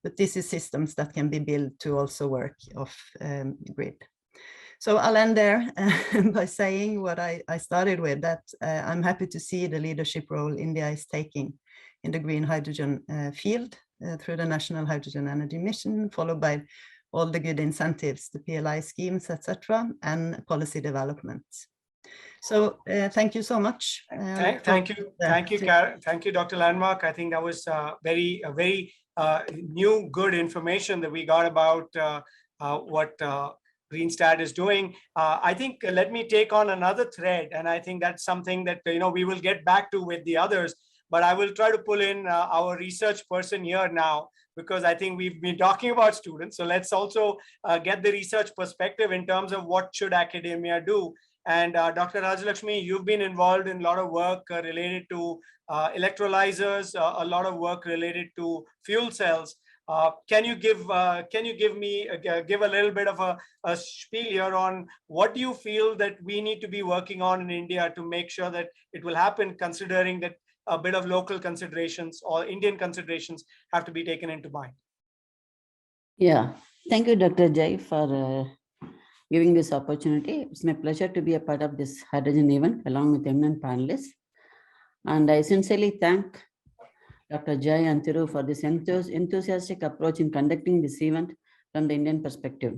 but this is systems that can be built to also work off-grid. So I'll end there by saying what I started with, that I'm happy to see the leadership role India is taking in the green hydrogen field through the National Hydrogen Energy Mission, followed by all the good incentives, the PLI schemes, etc., and policy development. So thank you so much. Thank you, Dr. Landmark. I think that was very new, good information that we got about what Greenstat is doing. I think let me take on another thread, and I think that's something that we will get back to with the others. But I will try to pull in our research person here now, because I think we've been talking about students. So let's also get the research perspective in terms of what should academia do. And Dr. Raj Lakshmi, you've been involved in a lot of work related to electrolyzers, a lot of work related to fuel cells. Can you give me give a little bit of a spiel here on what do you feel that we need to be working on in India to make sure that it will happen, considering that a bit of local considerations or Indian considerations have to be taken into mind? Yeah, thank you, Dr. Jai, for giving this opportunity. It's my pleasure to be a part of this hydrogen event along with eminent panelists. And I sincerely thank Dr. Jai and Thiru for this enthusiastic approach in conducting this event from the Indian perspective.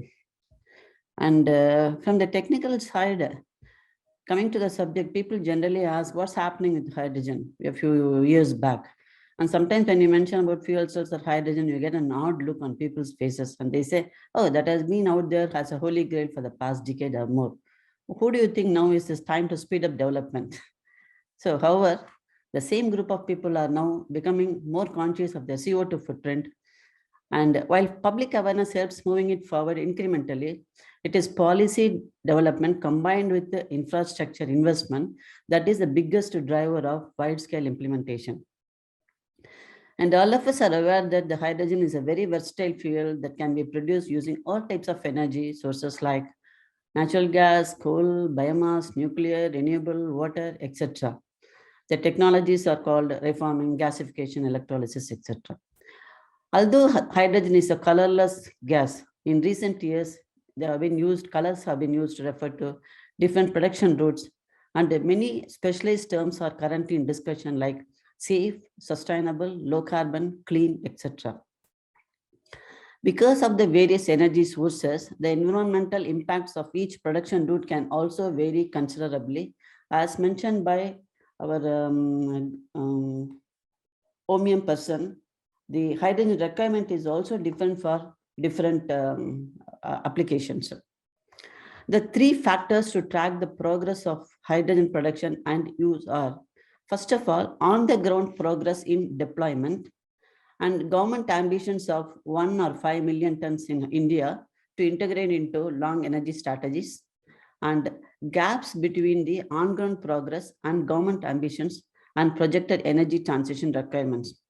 And from the technical side, coming to the subject, people generally ask what's happening with hydrogen a few years back. And sometimes when you mention about fuel cells or hydrogen, you get an odd look on people's faces and they say, oh, that has been out there as a holy grail for the past decade or more. Who do you think now is this time to speed up development? So, however, the same group of people are now becoming more conscious of their CO2 footprint. And while public awareness helps moving it forward incrementally, it is policy development combined with the infrastructure investment that is the biggest driver of wide-scale implementation. And all of us are aware that the hydrogen is a very versatile fuel that can be produced using all types of energy sources like natural gas, coal, biomass, nuclear, renewable, water, etc. The technologies are called reforming, gasification, electrolysis, etc. Although hydrogen is a colorless gas, in recent years, colors have been used to refer to different production routes, and many specialized terms are currently in discussion like safe, sustainable, low carbon, clean, etc. Because of the various energy sources, the environmental impacts of each production route can also vary considerably, as mentioned by our OMIUM person. The hydrogen requirement is also different for different applications. The three factors to track the progress of hydrogen production and use are, first of all, on the ground progress in deployment and government ambitions of 1 or 5 million tons in India to integrate into long energy strategies, and gaps between the on-ground progress and government ambitions and projected energy transition requirements.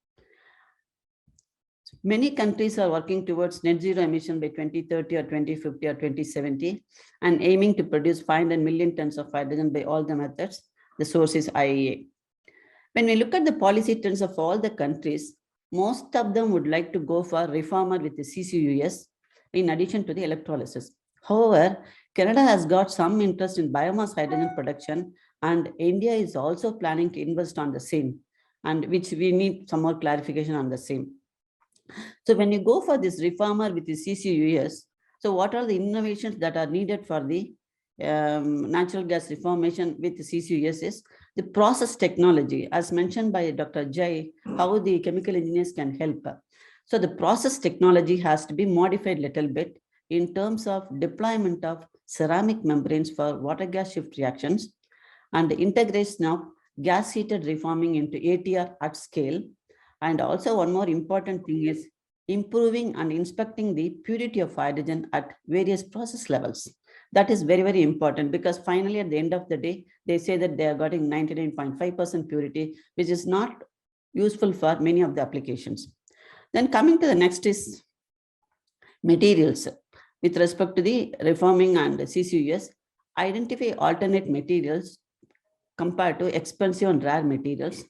Many countries are working towards net zero emission by 2030 or 2050 or 2070 and aiming to produce 500 million tons of hydrogen by all the methods. The source is IEA. When we look at the policy trends of all the countries, most of them would like to go for reformer with the CCUS in addition to the electrolysis. However, Canada has got some interest in biomass hydrogen production, and India is also planning to invest on the same, and which we need some more clarification on the same. So when you go for this reformer with the CCUS, so what are the innovations that are needed for the natural gas reformation with the CCUS is the process technology, as mentioned by Dr. Jai, how the chemical engineers can help. So the process technology has to be modified a little bit in terms of deployment of ceramic membranes for water gas shift reactions and the integration of gas heated reforming into ATR at scale. And also one more important thing is improving and inspecting the purity of hydrogen at various process levels. That is very, very important, because finally at the end of the day, they say that they are getting 99.5% purity, which is not useful for many of the applications. Then coming to the next is materials. With respect to the reforming and CCUS, identify alternate materials compared to expensive and rare materials.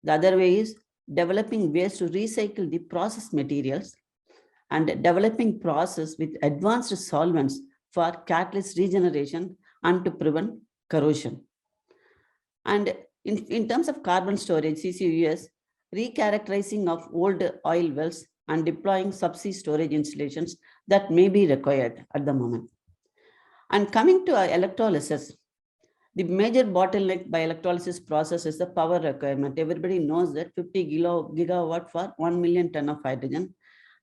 The other way is developing ways to recycle the processed materials and developing process with advanced solvents for catalyst regeneration and to prevent corrosion. And in terms of carbon storage, CCUS, recharacterizing of old oil wells and deploying subsea storage installations that may be required at the moment. And coming to electrolysis, the major bottleneck by electrolysis process is the power requirement. Everybody knows that 50 gigawatt for 1 million ton of hydrogen,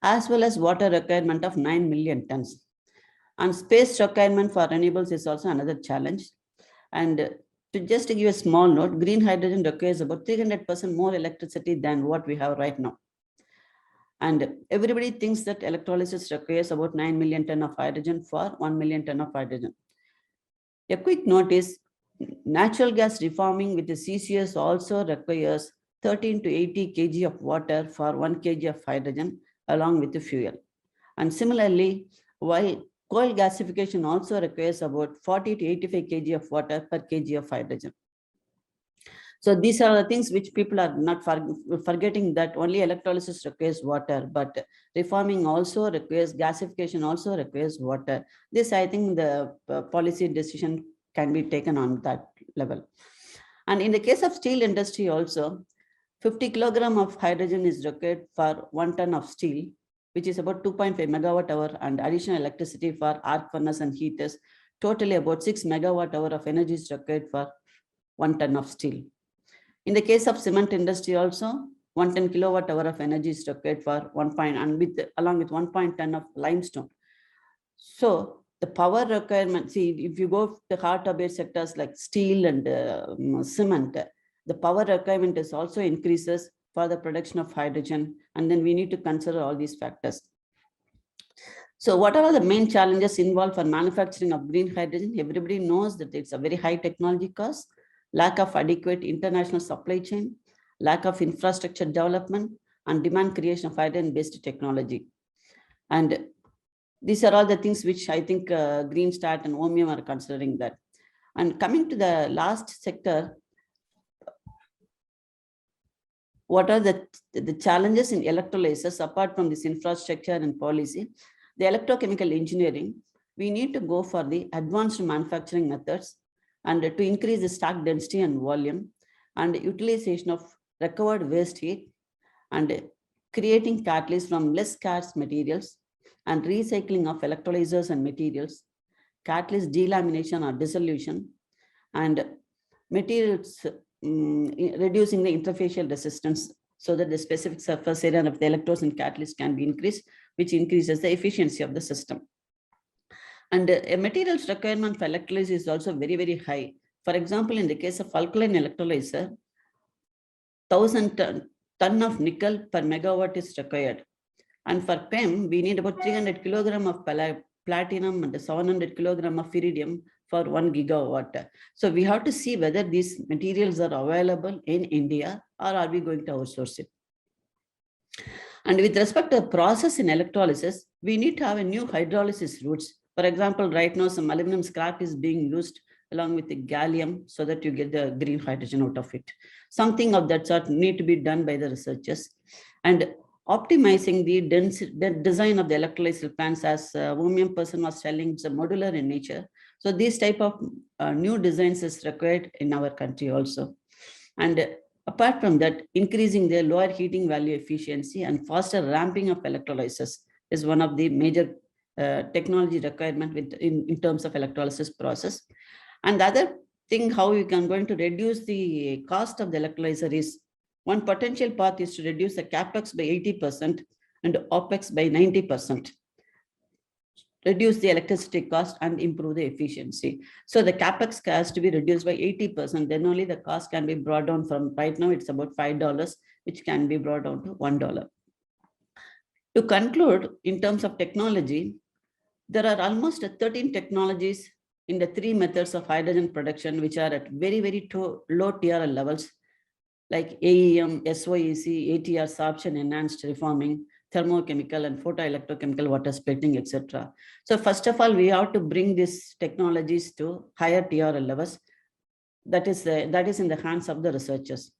as well as water requirement of 9 million tons. And space requirement for renewables is also another challenge. And to just give a small note, green hydrogen requires about 300% more electricity than what we have right now. And everybody thinks that electrolysis requires about 9 million ton of hydrogen for 1 million ton of hydrogen. A quick note is natural gas reforming with the CCS also requires 13 to 80 kg of water for 1 kg of hydrogen along with the fuel. And similarly, while coal gasification also requires about 40 to 85 kg of water per kg of hydrogen. So these are the things which people are not forgetting, that only electrolysis requires water, but reforming also requires, gasification also requires water. This, I think, the policy decision can be taken on that level. And in the case of steel industry also, 50 kilogram of hydrogen is required for 1 ton of steel, which is about 2.5 megawatt hour, and additional electricity for arc furnace and heaters. Totally about 6 megawatt hour of energy is required for 1 ton of steel. In the case of cement industry also, 110 kilowatt hour of energy is required for 1 point, and along with 1.10 of limestone. So the power requirement, see, if you go to the hard to abate sectors like steel and cement, the power requirement is also increases for the production of hydrogen, and then we need to consider all these factors. So what are the main challenges involved for manufacturing of green hydrogen? Everybody knows that it's a very high technology cost, lack of adequate international supply chain, lack of infrastructure development, and demand creation of hydrogen-based technology. And these are all the things which I think Green Start and OMIUM are considering that. And coming to the last sector, what are the challenges in electrolysis apart from this infrastructure and policy? The electrochemical engineering, we need to go for the advanced manufacturing methods and to increase the stack density and volume, and utilization of recovered waste heat, and creating catalysts from less scarce materials, and recycling of electrolyzers and materials, catalyst delamination or dissolution, and materials reducing the interfacial resistance so that the specific surface area of the electrodes and catalyst can be increased, which increases the efficiency of the system. And a materials requirement for electrolysis is also very, very high. For example, in the case of alkaline electrolyzer, 1,000 ton of nickel per megawatt is required. And for PEM, we need about 300 kilogram of platinum and 700 kilogram of iridium for 1 gigawatt. So we have to see whether these materials are available in India or are we going to outsource it. And with respect to the process in electrolysis, we need to have a new hydrolysis routes. For example, right now some aluminum scrap is being used along with the gallium so that you get the green hydrogen out of it. Something of that sort need to be done by the researchers. And optimizing the design of the electrolysis plants, as OMIUM person was telling, it's a modular in nature. So this type of new designs is required in our country also. And apart from that, increasing the lower heating value efficiency and faster ramping of electrolysis is one of the major technology requirement in terms of electrolysis process. And the other thing, how you can going to reduce the cost of the electrolyzer is, one potential path is to reduce the capex by 80% and opex by 90%. Reduce the electricity cost and improve the efficiency. So the capex has to be reduced by 80%, then only the cost can be brought down from, right now it's about $5, which can be brought down to $1. To conclude, in terms of technology, there are almost 13 technologies in the 3 methods of hydrogen production, which are at very, very low TRL levels, like AEM, SOEC, ATR, sorption, enhanced reforming, thermochemical and photoelectrochemical water splitting, etc. So first of all, we have to bring these technologies to higher TRL levels. That is in the hands of the researchers.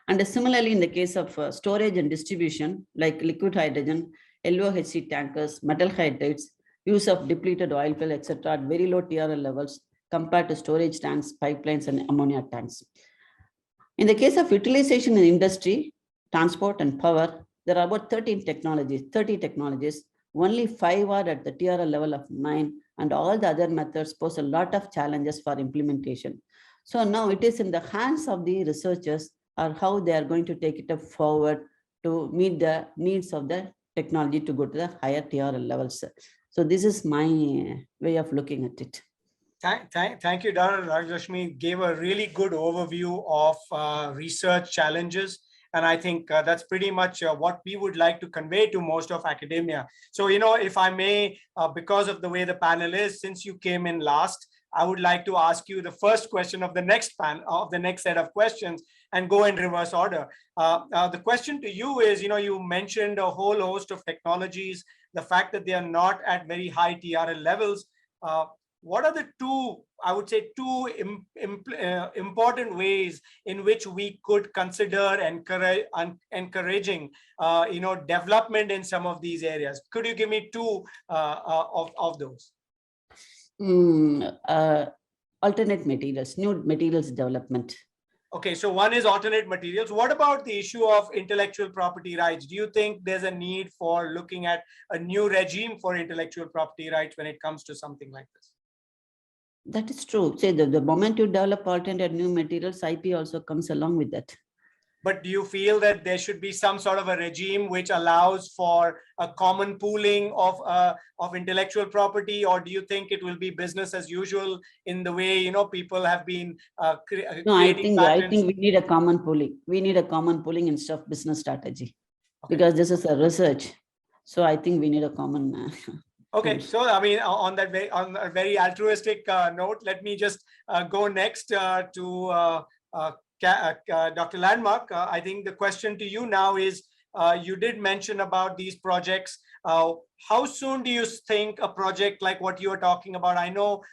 And similarly, in the case of storage and distribution, like liquid hydrogen, LOHC tankers, metal hydrides, use of depleted oil fill, etc., at very low TRL levels compared to storage tanks, pipelines, and ammonia tanks. In the case of utilization in industry, transport, and power, there are about 30 technologies. Only 5 are at the TRL level of 9, and all the other methods pose a lot of challenges for implementation. So now it is in the hands of the researchers or how they are going to take it forward to meet the needs of the technology to go to the higher TRL levels. So this is my way of looking at it. Thank you, Dr. Enraj Lakshmi. Gave a really good overview of research challenges. And I think that's pretty much what we would like to convey to most of academia. So, if I may, because of the way the panel is, since you came in last, I would like to ask you the first question of the next set of questions and go in reverse order. The question to you is, you mentioned a whole host of technologies, the fact that they are not at very high TRL levels. What are the two important ways in which we could consider encouraging, development in some of these areas? Could you give me two of those? Alternate materials, new materials development. Okay, so one is alternate materials. What about the issue of intellectual property rights? Do you think there's a need for looking at a new regime for intellectual property rights when it comes to something like this? That is true. Say the moment you develop alternate new materials, IP also comes along with that. But do you feel that there should be some sort of a regime which allows for a common pooling of intellectual property, or do you think it will be business as usual in the way people have been No, I think we need a common pooling. We need a common pooling instead of business strategy, because this is a research. So I think we need a common. Okay, so I mean, on a very altruistic note, let me just go next to Dr. Landmark. I think the question to you now is, you did mention about these projects. How soon do you think a project like what you are talking about? I know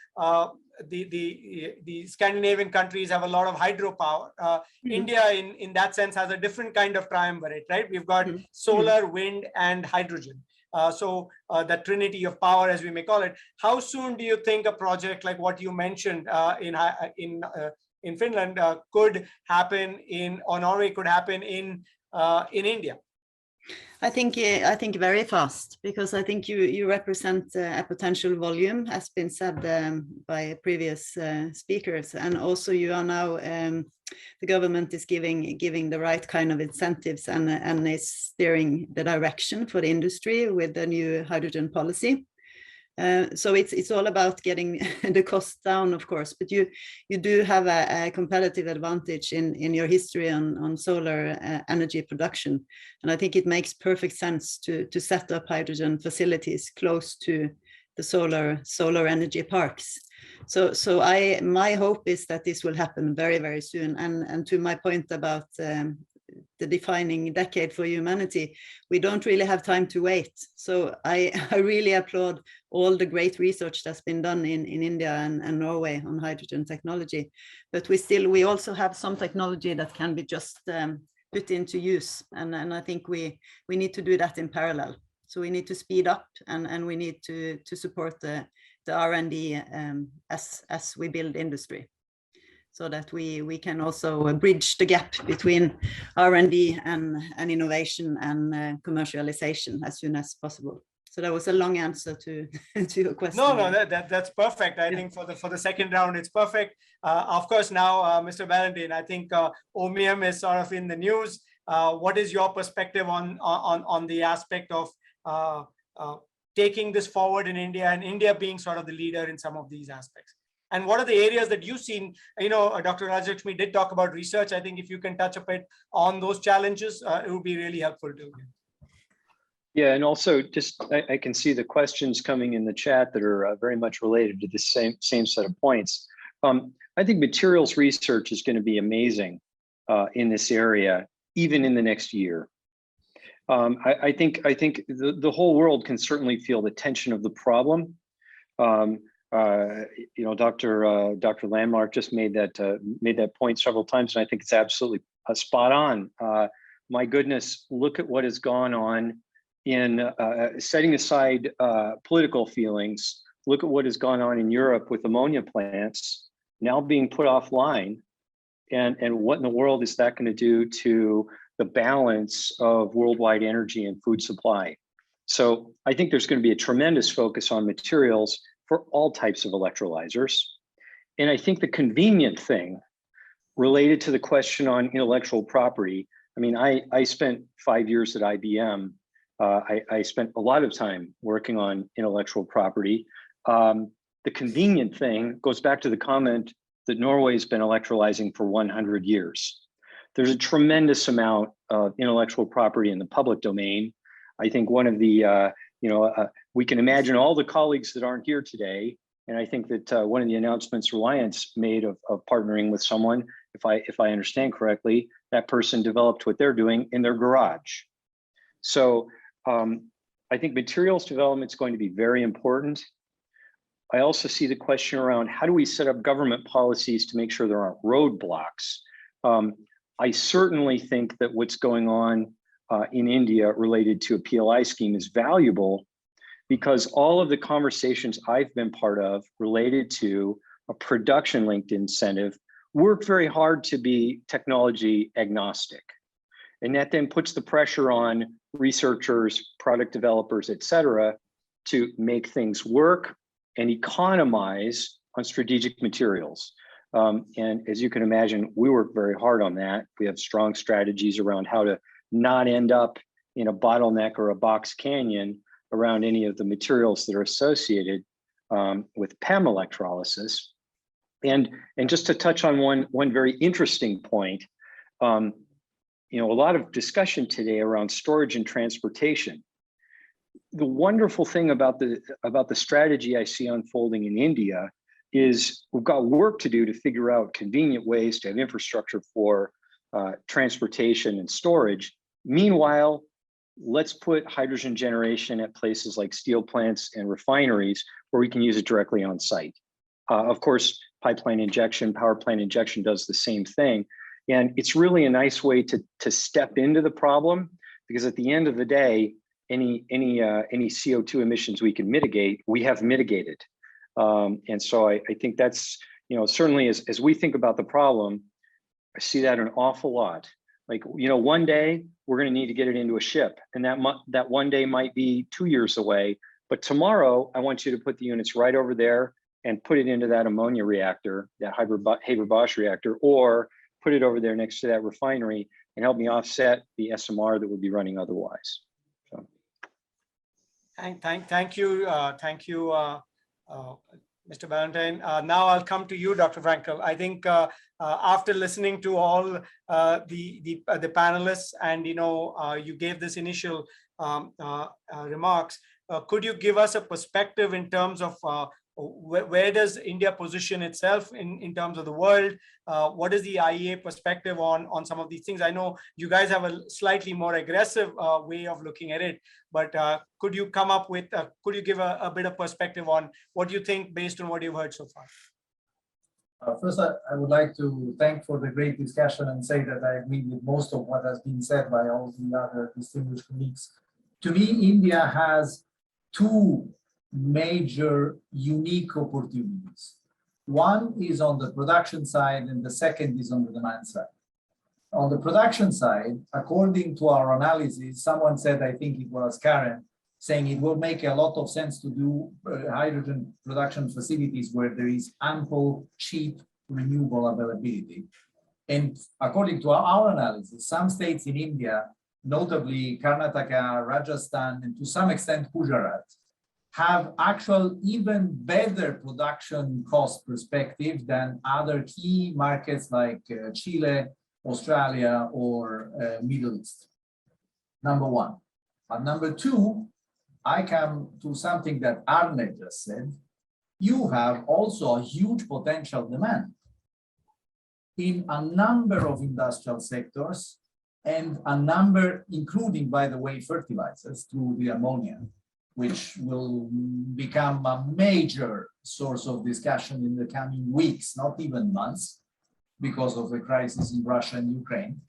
the Scandinavian countries have a lot of hydropower. India, in that sense, has a different kind of triumvirate, right? We've got solar, wind, and hydrogen. So the trinity of power, as we may call it. How soon do you think a project like what you mentioned in Finland could happen or Norway could happen in India? I think very fast, because I think you represent a potential volume, has been said by previous speakers, and also you are now the government is giving the right kind of incentives and is steering the direction for the industry with the new hydrogen policy. So it's all about getting the cost down, of course, but you do have a competitive advantage in your history on solar energy production, and I think it makes perfect sense to set up hydrogen facilities close to the solar energy parks. So my hope is that this will happen very, very soon. And to my point about the defining decade for humanity, we don't really have time to wait. So I really applaud all the great research that's been done in India and Norway on hydrogen technology. But we also have some technology that can be just put into use. And I think we need to do that in parallel. So we need to speed up and we need to support the R&D as we build industry, so that we can also bridge the gap between R&D and innovation and commercialization as soon as possible. So that was a long answer to your question. No, that's perfect. I think for the second round, it's perfect. Of course, now, Mr. Valentin, I think Ohmium is sort of in the news. What is your perspective on the aspect of taking this forward in India, and India being sort of the leader in some of these aspects? And what are the areas that you've seen? Dr. Enraj Lakshmi did talk about research. I think if you can touch a bit on those challenges, it would be really helpful too. Yeah, and also just I can see the questions coming in the chat that are very much related to the same set of points. I think materials research is going to be amazing in this area, even in the next year. I think the whole world can certainly feel the tension of the problem. Dr. Landmark just made that point several times, and I think it's absolutely spot on. My goodness, look at what has gone on in setting aside political feelings. Look at what has gone on in Europe with ammonia plants now being put offline, and what in the world is that going to do to the balance of worldwide energy and food supply? So I think there's going to be a tremendous focus on materials for all types of electrolyzers. And I think the convenient thing related to the question on intellectual property, I mean, I spent 5 years at IBM. I spent a lot of time working on intellectual property. The convenient thing goes back to the comment that Norway's been electrolyzing for 100 years. There's a tremendous amount of intellectual property in the public domain. I think one of the, we can imagine all the colleagues that aren't here today And I think that one of the announcements Reliance made of partnering with someone, if I understand correctly, that person developed what they're doing in their garage. So I think materials development is going to be very important. I also see the question around how do we set up government policies to make sure there aren't roadblocks. I certainly think that what's going on in India related to a PLI scheme is valuable, because all of the conversations I've been part of related to a production linked incentive work very hard to be technology agnostic. And that then puts the pressure on researchers, product developers, et cetera, to make things work and economize on strategic materials. And as you can imagine, we work very hard on that. We have strong strategies around how to not end up in a bottleneck or a box canyon around any of the materials that are associated with PEM electrolysis. And just to touch on one very interesting point, a lot of discussion today around storage and transportation. The wonderful thing about the strategy I see unfolding in India is we've got work to do to figure out convenient ways to have infrastructure for transportation and storage. Meanwhile, let's put hydrogen generation at places like steel plants and refineries where we can use it directly on site. Of course, pipeline injection, power plant injection does the same thing. And it's really a nice way to step into the problem, because at the end of the day, any CO2 emissions we can mitigate, we have mitigated. And so I think that's, certainly as we think about the problem, I see that an awful lot. Like, one day we're going to need to get it into a ship, and that one day might be 2 years away. But tomorrow, I want you to put the units right over there and put it into that ammonia reactor, that Haber-Bosch reactor, or put it over there next to that refinery and help me offset the SMR that would be running otherwise. So. Thank you, Mr. Valentine. Now I'll come to you, Dr. Frankel. I think after listening to all the panelists, and you gave this initial remarks, could you give us a perspective in terms of where does India position itself in terms of the world? What is the IEA perspective on some of these things? I know you guys have a slightly more aggressive way of looking at it, but could you come up with, could you give a bit of perspective on what you think based on what you've heard so far? First, I would like to thank for the great discussion and say that I agree with most of what has been said by all the other distinguished colleagues. To me, India has two major unique opportunities. One is on the production side, and the second is on the demand side. On the production side, according to our analysis, someone said, I think it was Karen, saying it will make a lot of sense to do hydrogen production facilities where there is ample, cheap, renewable availability. And according to our analysis, some states in India, notably Karnataka, Rajasthan, and to some extent Gujarat, have actual even better production cost perspective than other key markets like Chile, Australia, or Middle East. Number one. And number two, I come to something that Arne just said. You have also a huge potential demand in a number of industrial sectors, and a number, including, by the way, fertilizers through the ammonia, which will become a major source of discussion in the coming weeks, not even months, because of the crisis in Russia and Ukraine.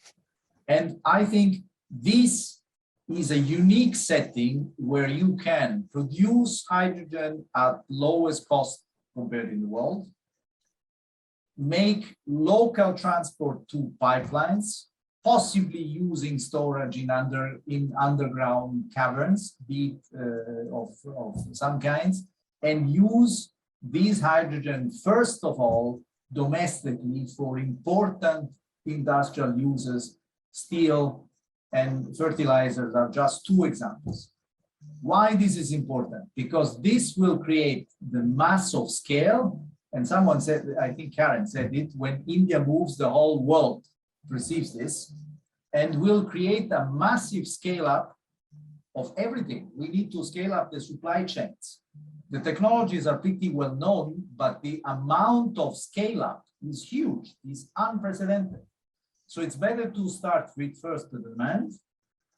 And I think this is a unique setting where you can produce hydrogen at lowest cost compared in the world, make local transport to pipelines, possibly using storage in underground caverns, be it of some kinds, and use these hydrogen, first of all, domestically for important industrial uses. Steel and fertilizers are just two examples. Why this is important? Because this will create the mass of scale, and someone said, I think Karen said it, when India moves, the whole world perceives this, and will create a massive scale up of everything. We need to scale up the supply chains. The technologies are pretty well known, but the amount of scale up is huge, is unprecedented. So it's better to start with first the demand,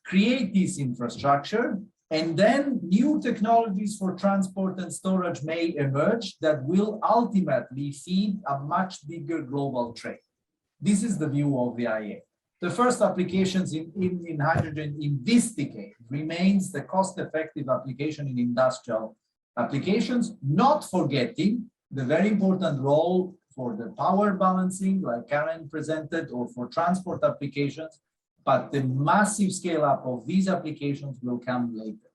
create this infrastructure, and then new technologies for transport and storage may emerge that will ultimately feed a much bigger global trade. This is the view of the IEA. The first applications in hydrogen in this decade remains the cost-effective application in industrial applications, not forgetting the very important role for the power balancing, like Karen presented, or for transport applications, but the massive scale up of these applications will come later.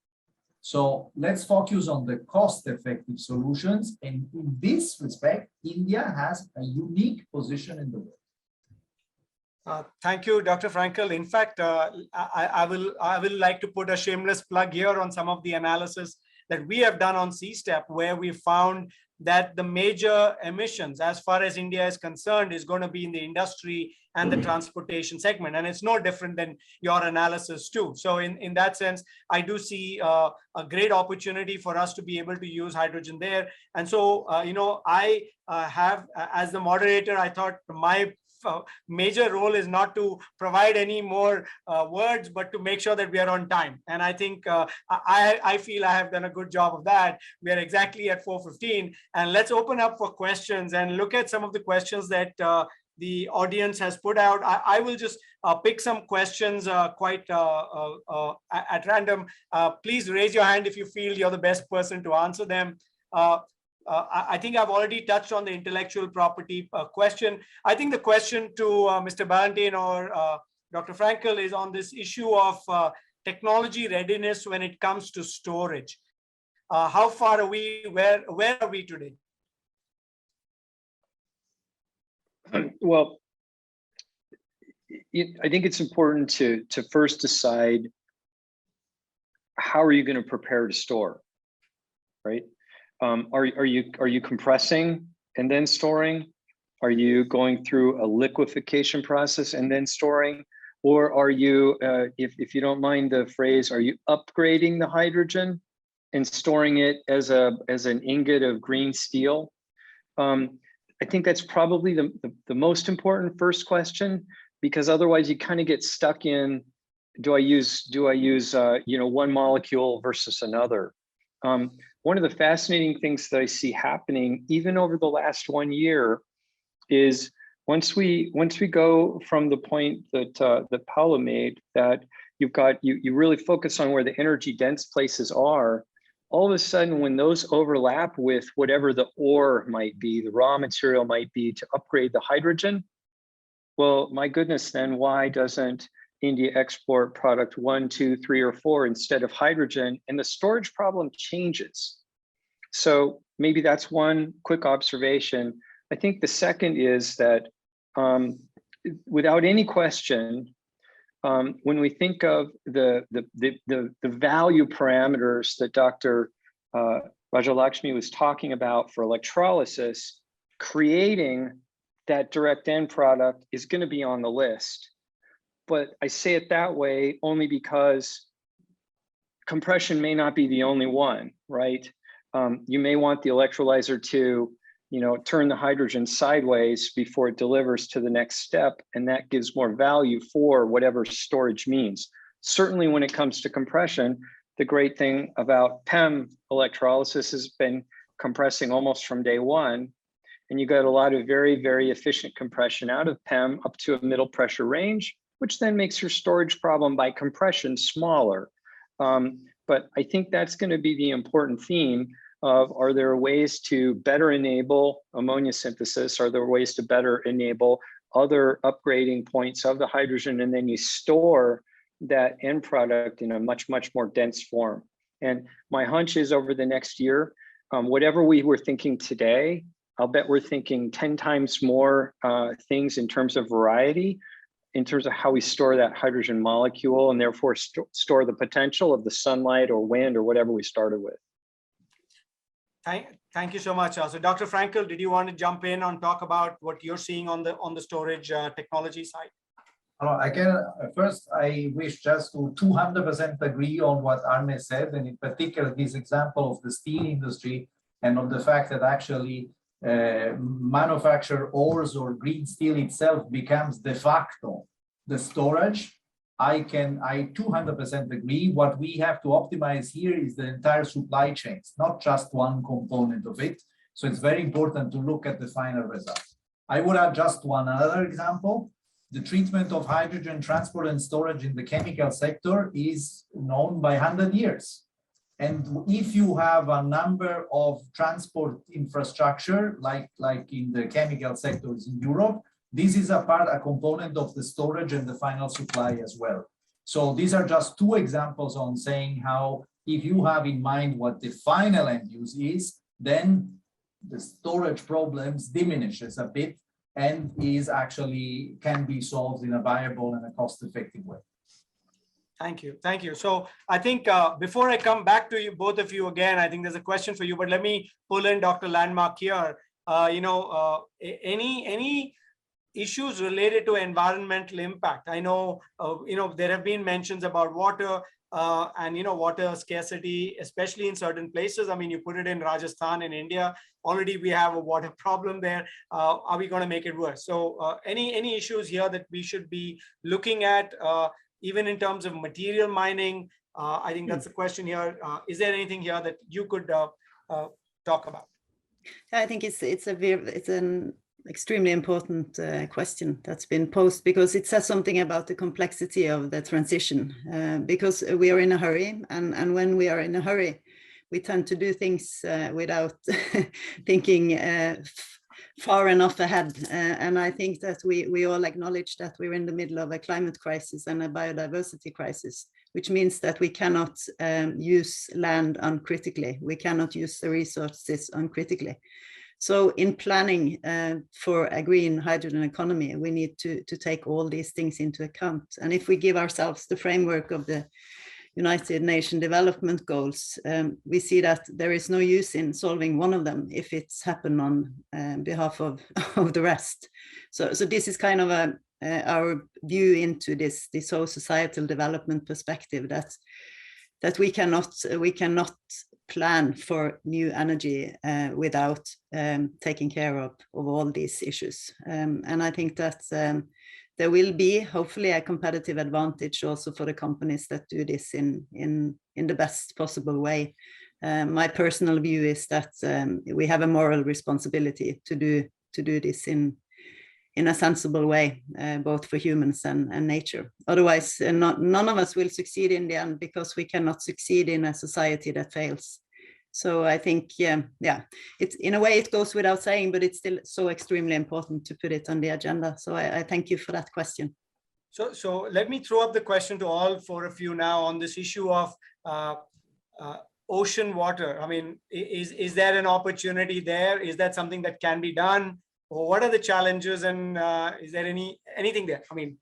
So let's focus on the cost-effective solutions. And in this respect, India has a unique position in the world. Thank you, Dr. Frankel. In fact, I will like to put a shameless plug here on some of the analysis that we have done on C-STEP, where we found that the major emissions, as far as India is concerned, is going to be in the industry and the transportation segment. And it's no different than your analysis too. So in that sense, I do see a great opportunity for us to be able to use hydrogen there. And so, I have, as the moderator, I thought my major role is not to provide any more words, but to make sure that we are on time. And I think I feel I have done a good job of that. We are exactly at 4:15, and let's open up for questions and look at some of the questions that the audience has put out. I will just pick some questions quite at random. Please raise your hand if you feel you're the best person to answer them. I think I've already touched on the intellectual property question. I think the question to Mr. Ballantyne or Dr. Frankel is on this issue of technology readiness when it comes to storage. How far are we? Where are we today? Well, I think it's important to first decide how are you going to prepare to store, right? Are you compressing and then storing? Are you going through a liquefaction process and then storing? Or are you, if you don't mind the phrase, are you upgrading the hydrogen and storing it as an ingot of green steel? I think that's probably the most important first question, because otherwise you kind of get stuck in, do I use one molecule versus another? One of the fascinating things that I see happening even over the last 1 year is once we go from the point that Paula made, that you really focus on where the energy dense places are, all of a sudden when those overlap with whatever the ore might be, the raw material might be to upgrade the hydrogen, well, my goodness, then why doesn't India export product 1, 2, 3, or 4 instead of hydrogen? And the storage problem changes. So maybe that's one quick observation. I think the second is that without any question, when we think of the value parameters that Dr. Enraj Lakshmi was talking about for electrolysis, creating that direct end product is going to be on the list. But I say it that way only because compression may not be the only one, right? You may want the electrolyzer to, turn the hydrogen sideways before it delivers to the next step, and that gives more value for whatever storage means. Certainly when it comes to compression, the great thing about PEM electrolysis has been compressing almost from day one, and you got a lot of very, very efficient compression out of PEM up to a middle pressure range, which then makes your storage problem by compression smaller. But I think that's going to be the important theme of, are there ways to better enable ammonia synthesis? Are there ways to better enable other upgrading points of the hydrogen? And then you store that end product in a much, much more dense form. And my hunch is over the next year, whatever we were thinking today, I'll bet we're thinking 10 times more things in terms of variety, in terms of how we store that hydrogen molecule, and therefore store the potential of the sunlight or wind or whatever we started with. Thank you so much. So Dr. Frankel, did you want to jump in and talk about what you're seeing on the storage technology side? I can first. I wish just to 200% agree on what Arne said, and in particular this example of the steel industry and of the fact that actually manufacture ores or green steel itself becomes de facto the storage. I 200% agree. What we have to optimize here is the entire supply chains, not just one component of it. So it's very important to look at the final result. I would add just one other example. The treatment of hydrogen transport and storage in the chemical sector is known by 100 years. And if you have a number of transport infrastructure, like in the chemical sectors in Europe, this is a component of the storage and the final supply as well. So these are just two examples on saying how, if you have in mind what the final end use is, then the storage problems diminishes a bit and can be solved in a viable and a cost-effective way. Thank you. Thank you. So I think before I come back to you, both of you again, I think there's a question for you, but let me pull in Dr. Landmark here. Any issues related to environmental impact? I know, there have been mentions about water and, water scarcity, especially in certain places. I mean, you put it in Rajasthan in India, already we have a water problem there. Are we going to make it worse? So any issues here that we should be looking at, even in terms of material mining? I think that's the question here. Is there anything here that you could talk about? I think it's an extremely important question that's been posed, because it says something about the complexity of the transition, because we are in a hurry, and when we are in a hurry, we tend to do things without thinking far enough ahead. And I think that we all acknowledge that we're in the middle of a climate crisis and a biodiversity crisis, which means that we cannot use land uncritically. We cannot use the resources uncritically. So in planning for a green hydrogen economy, we need to take all these things into account. And if we give ourselves the framework of the United Nations Development Goals, we see that there is no use in solving one of them if it's happened on behalf of the rest. So this is kind of our view into this whole societal development perspective, that we cannot plan for new energy without taking care of all these issues. And I think that there will be hopefully a competitive advantage also for the companies that do this in the best possible way. My personal view is that we have a moral responsibility to do this in a sensible way, both for humans and nature. Otherwise, none of us will succeed in the end, because we cannot succeed in a society that fails. So I think, it's in a way it goes without saying, but it's still so extremely important to put it on the agenda. So I thank you for that question. So let me throw up the question to all four of you now on this issue of ocean water. I mean, is there an opportunity there? Is that something that can be done? Or what are the challenges, and is there anything there? I mean,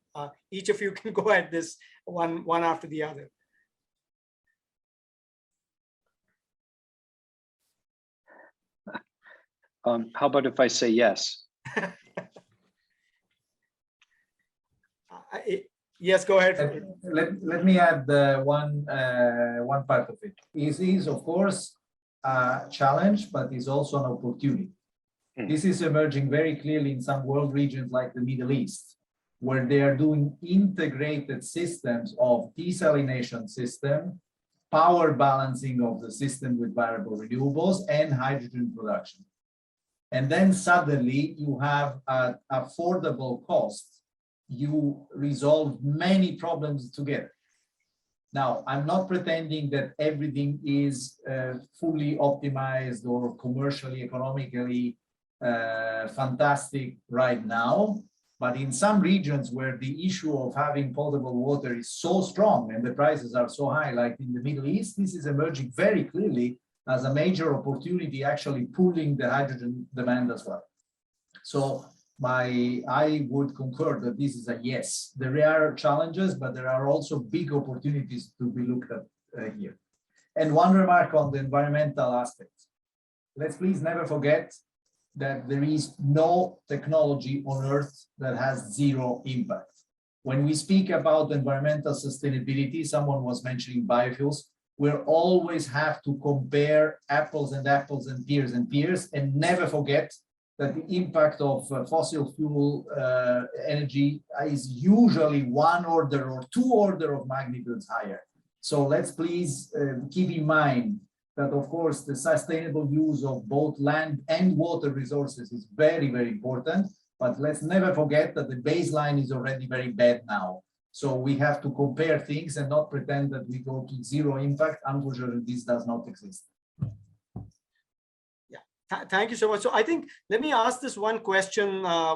each of you can go at this one after the other. How about if I say yes? Yes, go ahead. Let me add one part of it. It is, of course, a challenge, but is also an opportunity. This is emerging very clearly in some world regions like the Middle East, where they are doing integrated systems of desalination system, power balancing of the system with variable renewables, and hydrogen production. And then suddenly you have at affordable cost, you resolve many problems together. Now, I'm not pretending that everything is fully optimized or commercially, economically fantastic right now, but in some regions where the issue of having potable water is so strong and the prices are so high, like in the Middle East, this is emerging very clearly as a major opportunity, actually pulling the hydrogen demand as well. So I would concur that this is a yes. There are challenges, but there are also big opportunities to be looked at here. And one remark on the environmental aspect. Let's please never forget that there is no technology on Earth that has zero impact. When we speak about environmental sustainability, someone was mentioning biofuels, we'll always have to compare apples and apples and pears and never forget that the impact of fossil fuel energy is usually 1 order or 2 order of magnitudes higher. So let's please keep in mind that, of course, the sustainable use of both land and water resources is very, very important. But let's never forget that the baseline is already very bad now. So we have to compare things and not pretend that we go to zero impact. Unfortunately, this does not exist. Yeah, thank you so much. So I think, let me ask this one question,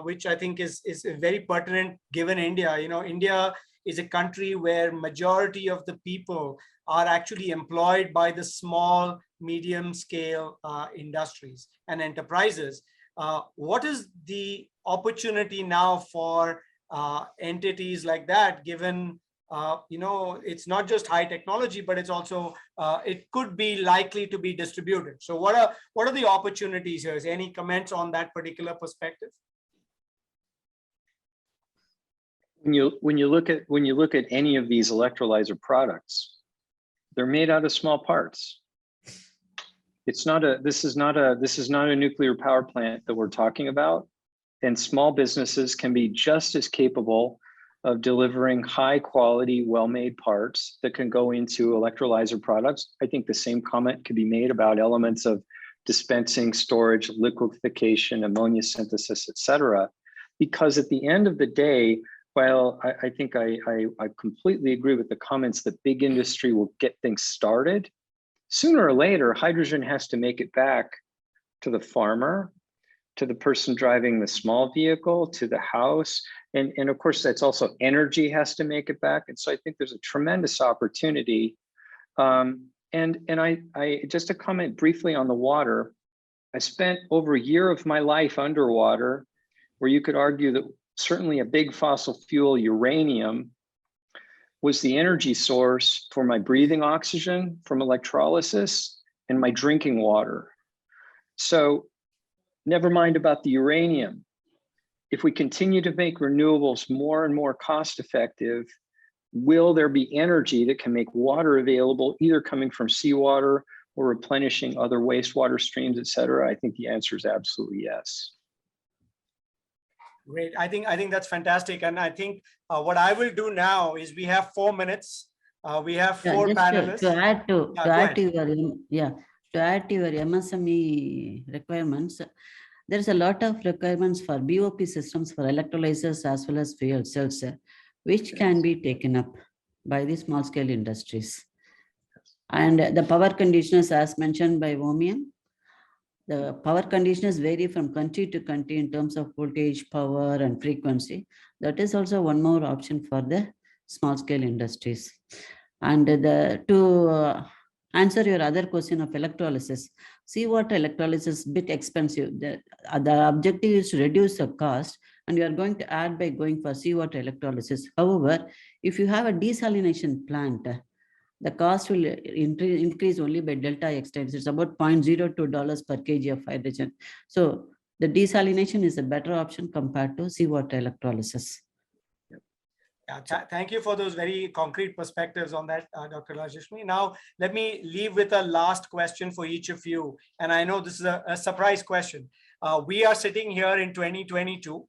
which I think is very pertinent given India. You know, India is a country where majority of the people are actually employed by the small, medium scale industries and enterprises. What is the opportunity now for entities like that, given you know, it's not just high technology, but it's also it could be likely to be distributed. So what are the opportunities here? Any comments on that particular perspective? When you look at any of these electrolyzer products, they're made out of small parts. It's not a this is not a nuclear power plant that we're talking about, and small businesses can be just as capable of delivering high quality, well-made parts that can go into electrolyzer products. I think the same comment could be made about elements of dispensing, storage, liquefaction, ammonia synthesis, et cetera. Because at the end of the day, while I think I completely agree with the comments that big industry will get things started, sooner or later, hydrogen has to make it back to the farmer, to the person driving the small vehicle, to the house. And of course, that's also energy has to make it back. And so I think there's a tremendous opportunity. And I just to comment briefly on the water, I spent over a year of my life underwater, where you could argue that certainly a big fossil fuel, uranium, was the energy source for my breathing oxygen from electrolysis and my drinking water. So never mind about the uranium. If we continue to make renewables more and more cost effective, will there be energy that can make water available, either coming from seawater or replenishing other wastewater streams, et cetera? I think the answer is absolutely yes. Great. I think that's fantastic. And I think what I will do now is, we have 4 minutes. We have 4 panelists. To add to your MSME requirements, there is a lot of requirements for BOP systems for electrolyzers as well as fuel cells, which can be taken up by the small scale industries. And the power conditioners, as mentioned by Vomian, the power conditioners vary from country to country in terms of voltage, power, and frequency. That is also one more option for the small scale industries. And to answer your other question of electrolysis, seawater electrolysis is a bit expensive. The objective is to reduce the cost, and you are going to add by going for seawater electrolysis. However, if you have a desalination plant, the cost will increase only by delta X times. It's about $0.02 per kg of hydrogen. So the desalination is a better option compared to seawater electrolysis. Yeah, thank you for those very concrete perspectives on that, Dr. Enraj Lakshmi. Now, let me leave with a last question for each of you. And I know this is a surprise question. We are sitting here in 2022,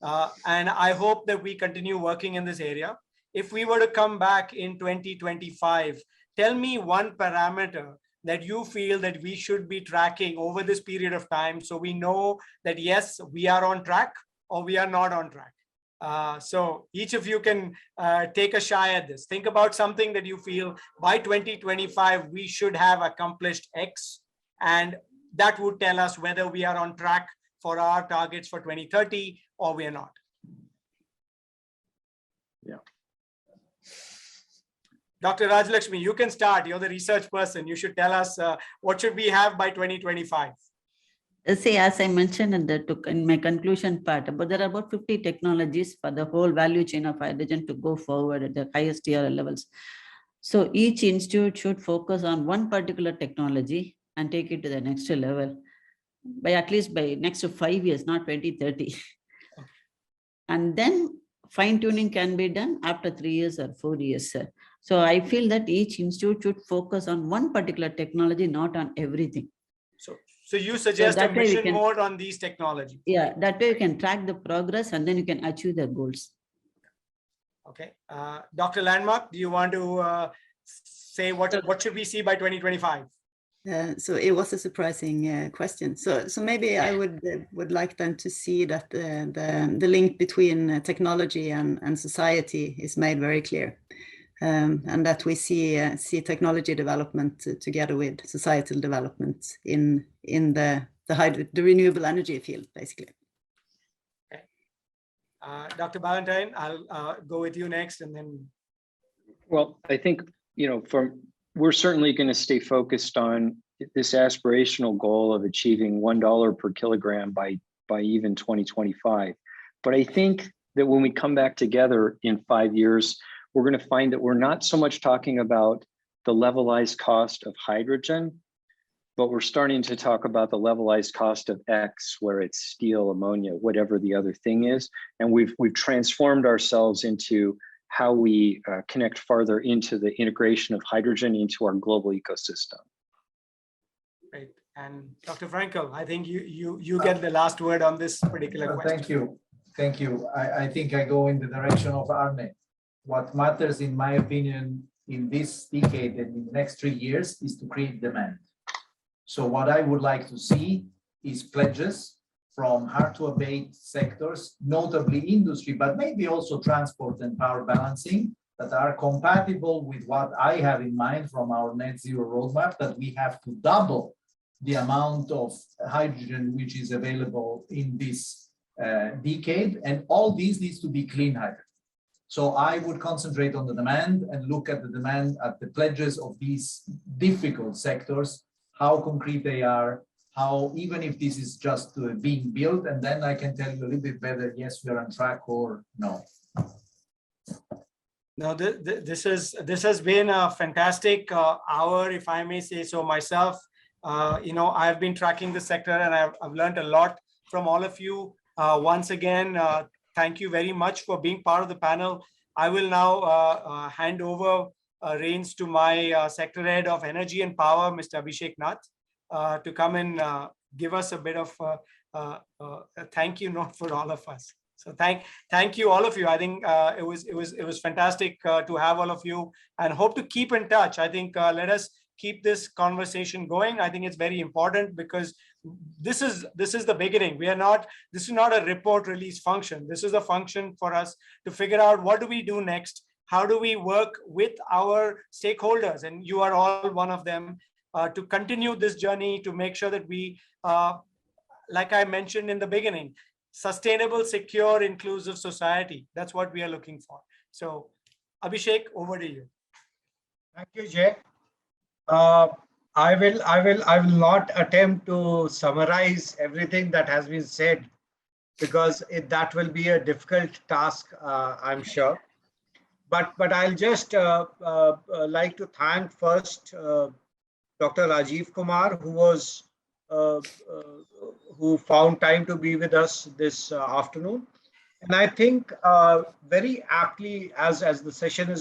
and I hope that we continue working in this area. If we were to come back in 2025, tell me one parameter that you feel that we should be tracking over this period of time, so we know that, yes, we are on track or we are not on track. So each of you can take a shy at this. Think about something that you feel by 2025, we should have accomplished X, and that would tell us whether we are on track for our targets for 2030 or we are not. Yeah. Dr. Enraj Lakshmi, you can start. You're the research person. You should tell us what should we have by 2025. See, as I mentioned in my conclusion part, but there are about 50 technologies for the whole value chain of hydrogen to go forward at the highest TRL levels. So each institute should focus on one particular technology and take it to the next level by at least by next 5 years, not 2030. And then fine tuning can be done after 3 years or 4 years, sir. So I feel that each institute should focus on one particular technology, not on everything. So you suggest a that way we mission can- mode on these technologies? Yeah, that way you can track the progress and then you can achieve the goals. Okay. Dr. Landmark, do you want to say what should we see by 2025? So it was a surprising question. So maybe I would like them to see that the link between technology and society is made very clear, and that we see technology development together with societal development in the renewable energy field, basically. Okay. Dr. Ballantyne, I'll go with you next, and then. Well, I think, we're certainly going to stay focused on this aspirational goal of achieving $1 per kilogram by even 2025. But I think that when we come back together in 5 years, we're going to find that we're not so much talking about the levelized cost of hydrogen, but we're starting to talk about the levelized cost of X, where it's steel, ammonia, whatever the other thing is. And we've transformed ourselves into how we connect farther into the integration of hydrogen into our global ecosystem. Right. And Dr. Frankel, I think you get the last word on this particular question. Thank you. I think I go in the direction of Arne. What matters, in my opinion, in this decade and in the next 3 years is to create demand. So what I would like to see is pledges from hard to abate sectors, notably industry, but maybe also transport and power balancing, that are compatible with what I have in mind from our net zero roadmap, that we have to double the amount of hydrogen which is available in this decade. And all these needs to be clean hydrogen. So I would concentrate on the demand and look at the demand, at the pledges of these difficult sectors, how concrete they are, how, even if this is just being built, and then I can tell you a little bit better, yes, we're on track or no. No, this has been a fantastic hour, if I may say so myself. I've been tracking the sector and I've learned a lot from all of you. Once again, thank you very much for being part of the panel. I will now hand over reins to my sector head of energy and power, Mr. Abhishek Nath, to come and give us a bit of a thank you note for all of us. So thank you all of you. I think it was fantastic to have all of you, and hope to keep in touch. I think let us keep this conversation going. I think it's very important because this is the beginning. This is not a report release function. This is a function for us to figure out what do we do next. How do we work with our stakeholders? And you are all one of them, to continue this journey, to make sure that we, like I mentioned in the beginning, sustainable, secure, inclusive society. That's what we are looking for. So Abhishek, over to you. Thank you, Jay. I will not attempt to summarize everything that has been said, because that will be a difficult task, I'm sure. But I'll just like to thank first Dr. Rajiv Kumar, who found time to be with us this afternoon. And I think very aptly, as the session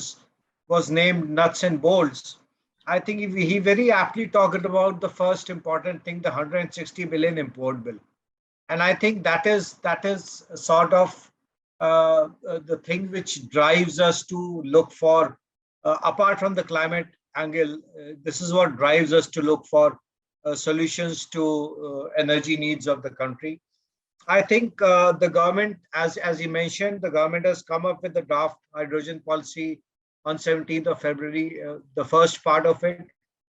was named Nuts and Bolts, I think he very aptly talked about the first important thing, the 160 billion import bill. And I think that is sort of the thing which drives us to look for, apart from the climate angle, this is what drives us to look for solutions to energy needs of the country. I think the government, as he mentioned, the government has come up with the draft hydrogen policy on 17th of February, the first part of it.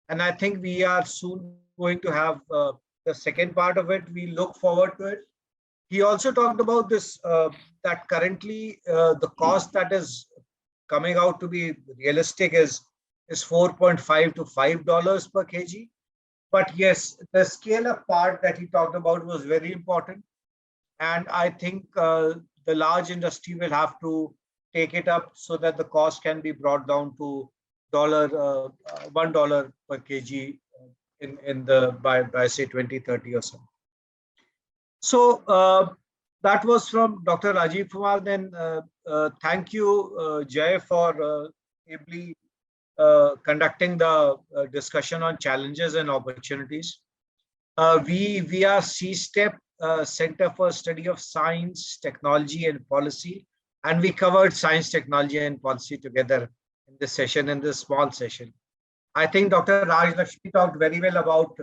And I think we are soon going to have the second part of it. We look forward to it. He also talked about this, that currently the cost that is coming out to be realistic is $4.5 to $5 per kg. But yes, the scale up part that he talked about was very important. And I think the large industry will have to take it up so that the cost can be brought down to $1 per kg by say 2030 or so. So that was from Dr. Rajiv Kumar. Then thank you, Jay, for ably conducting the discussion on challenges and opportunities. We are CSTEP, Center for Study of Science, Technology and Policy, and we covered science, technology and policy together in this session, in this small session. I think Dr. Raj Lakshmi talked very well about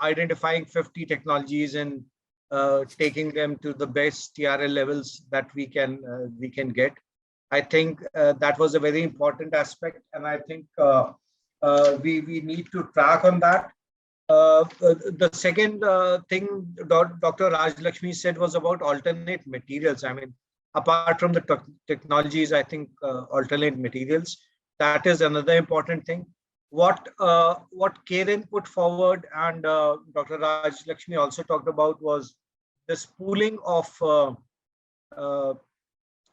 identifying 50 technologies and taking them to the best TRL levels that we can get. I think that was a very important aspect, and I think we need to track on that. The second thing Dr. Raj Lakshmi said was about alternate materials. I mean, apart from the technologies, I think alternate materials, that is another important thing. What Karen put forward and Dr. Raj Lakshmi also talked about was this pooling of,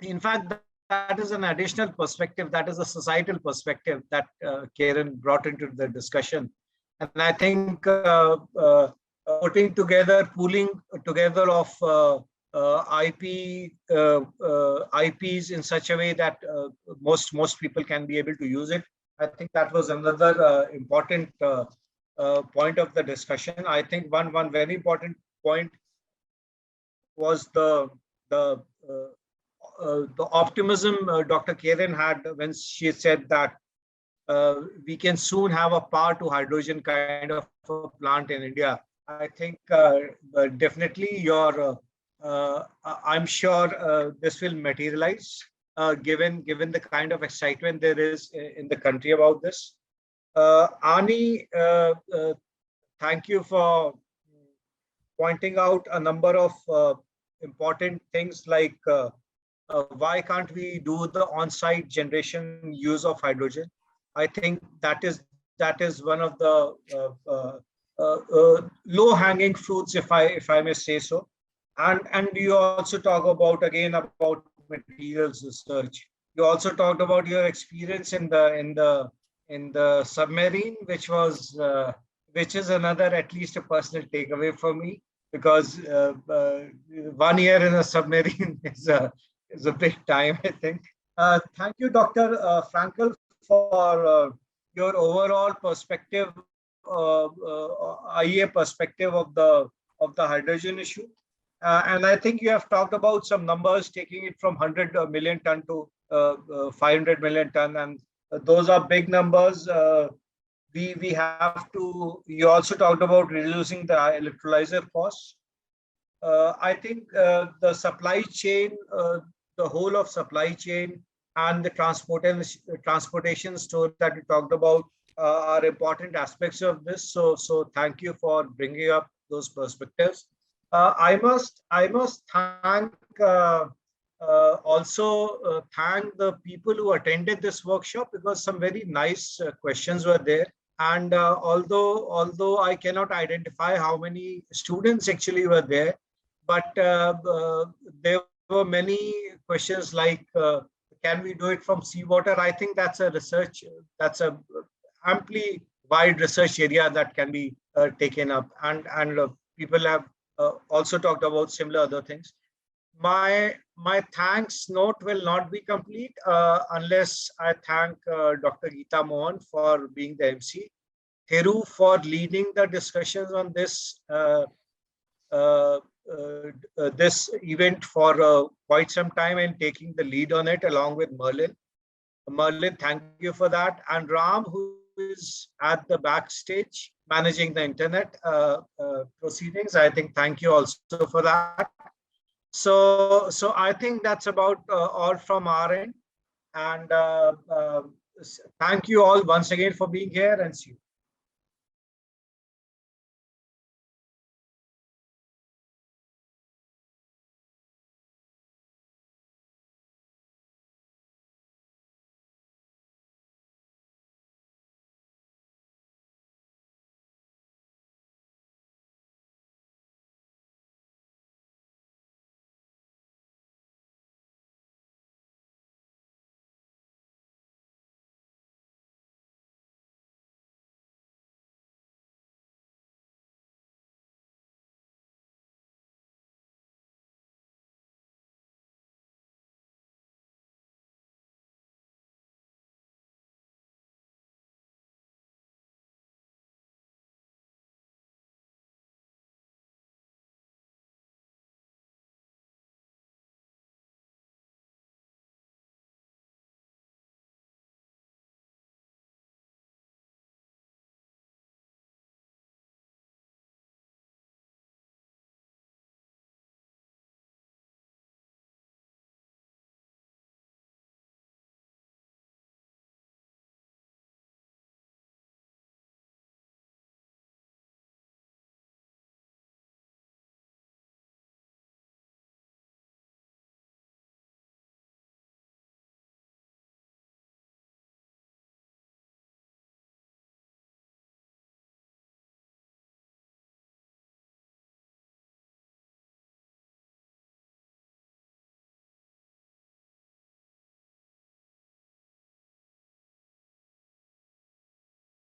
in fact, that is an additional perspective, that is a societal perspective that Karen brought into the discussion. And I think putting together, pooling together of IPs in such a way that most people can be able to use it. I think that was another important point of the discussion. I think one very important point was the optimism Dr. Karen had when she said that we can soon have a power to hydrogen kind of a plant in India. I think definitely I'm sure this will materialize given the kind of excitement there is in the country about this. Ani, thank you for pointing out a number of important things like why can't we do the on-site generation use of hydrogen? I think that is one of the low-hanging fruits, if I may say so. And you also talk about materials research. You also talked about your experience in the submarine, which is another at least a personal takeaway for me, because 1 year in a submarine is a big time, I think. Thank you, Dr. Frankel, for your overall perspective, IEA perspective of the hydrogen issue. And I think you have talked about some numbers, taking it from 100 million ton to 500 million ton, and those are big numbers. We have to. You also talked about reducing the electrolyzer costs. I think the supply chain, the whole of supply chain, and the transportation store that we talked about are important aspects of this. So thank you for bringing up those perspectives. I must thank also thank the people who attended this workshop, because some very nice questions were there. And although I cannot identify how many students actually were there, but there were many questions like, can we do it from seawater? I think that's a amply wide research area that can be taken up, and people have also talked about similar other things. My thanks note will not be complete unless I thank Dr. Geeta Mohan for being the MC, Thiru for leading the discussions on this this event for quite some time and taking the lead on it along with Merlin. Merlin, thank you for that. And Ram, who is at the backstage managing the internet proceedings. I think thank you also for that. So I think that's about all from our end. And thank you all once again for being here, and see you.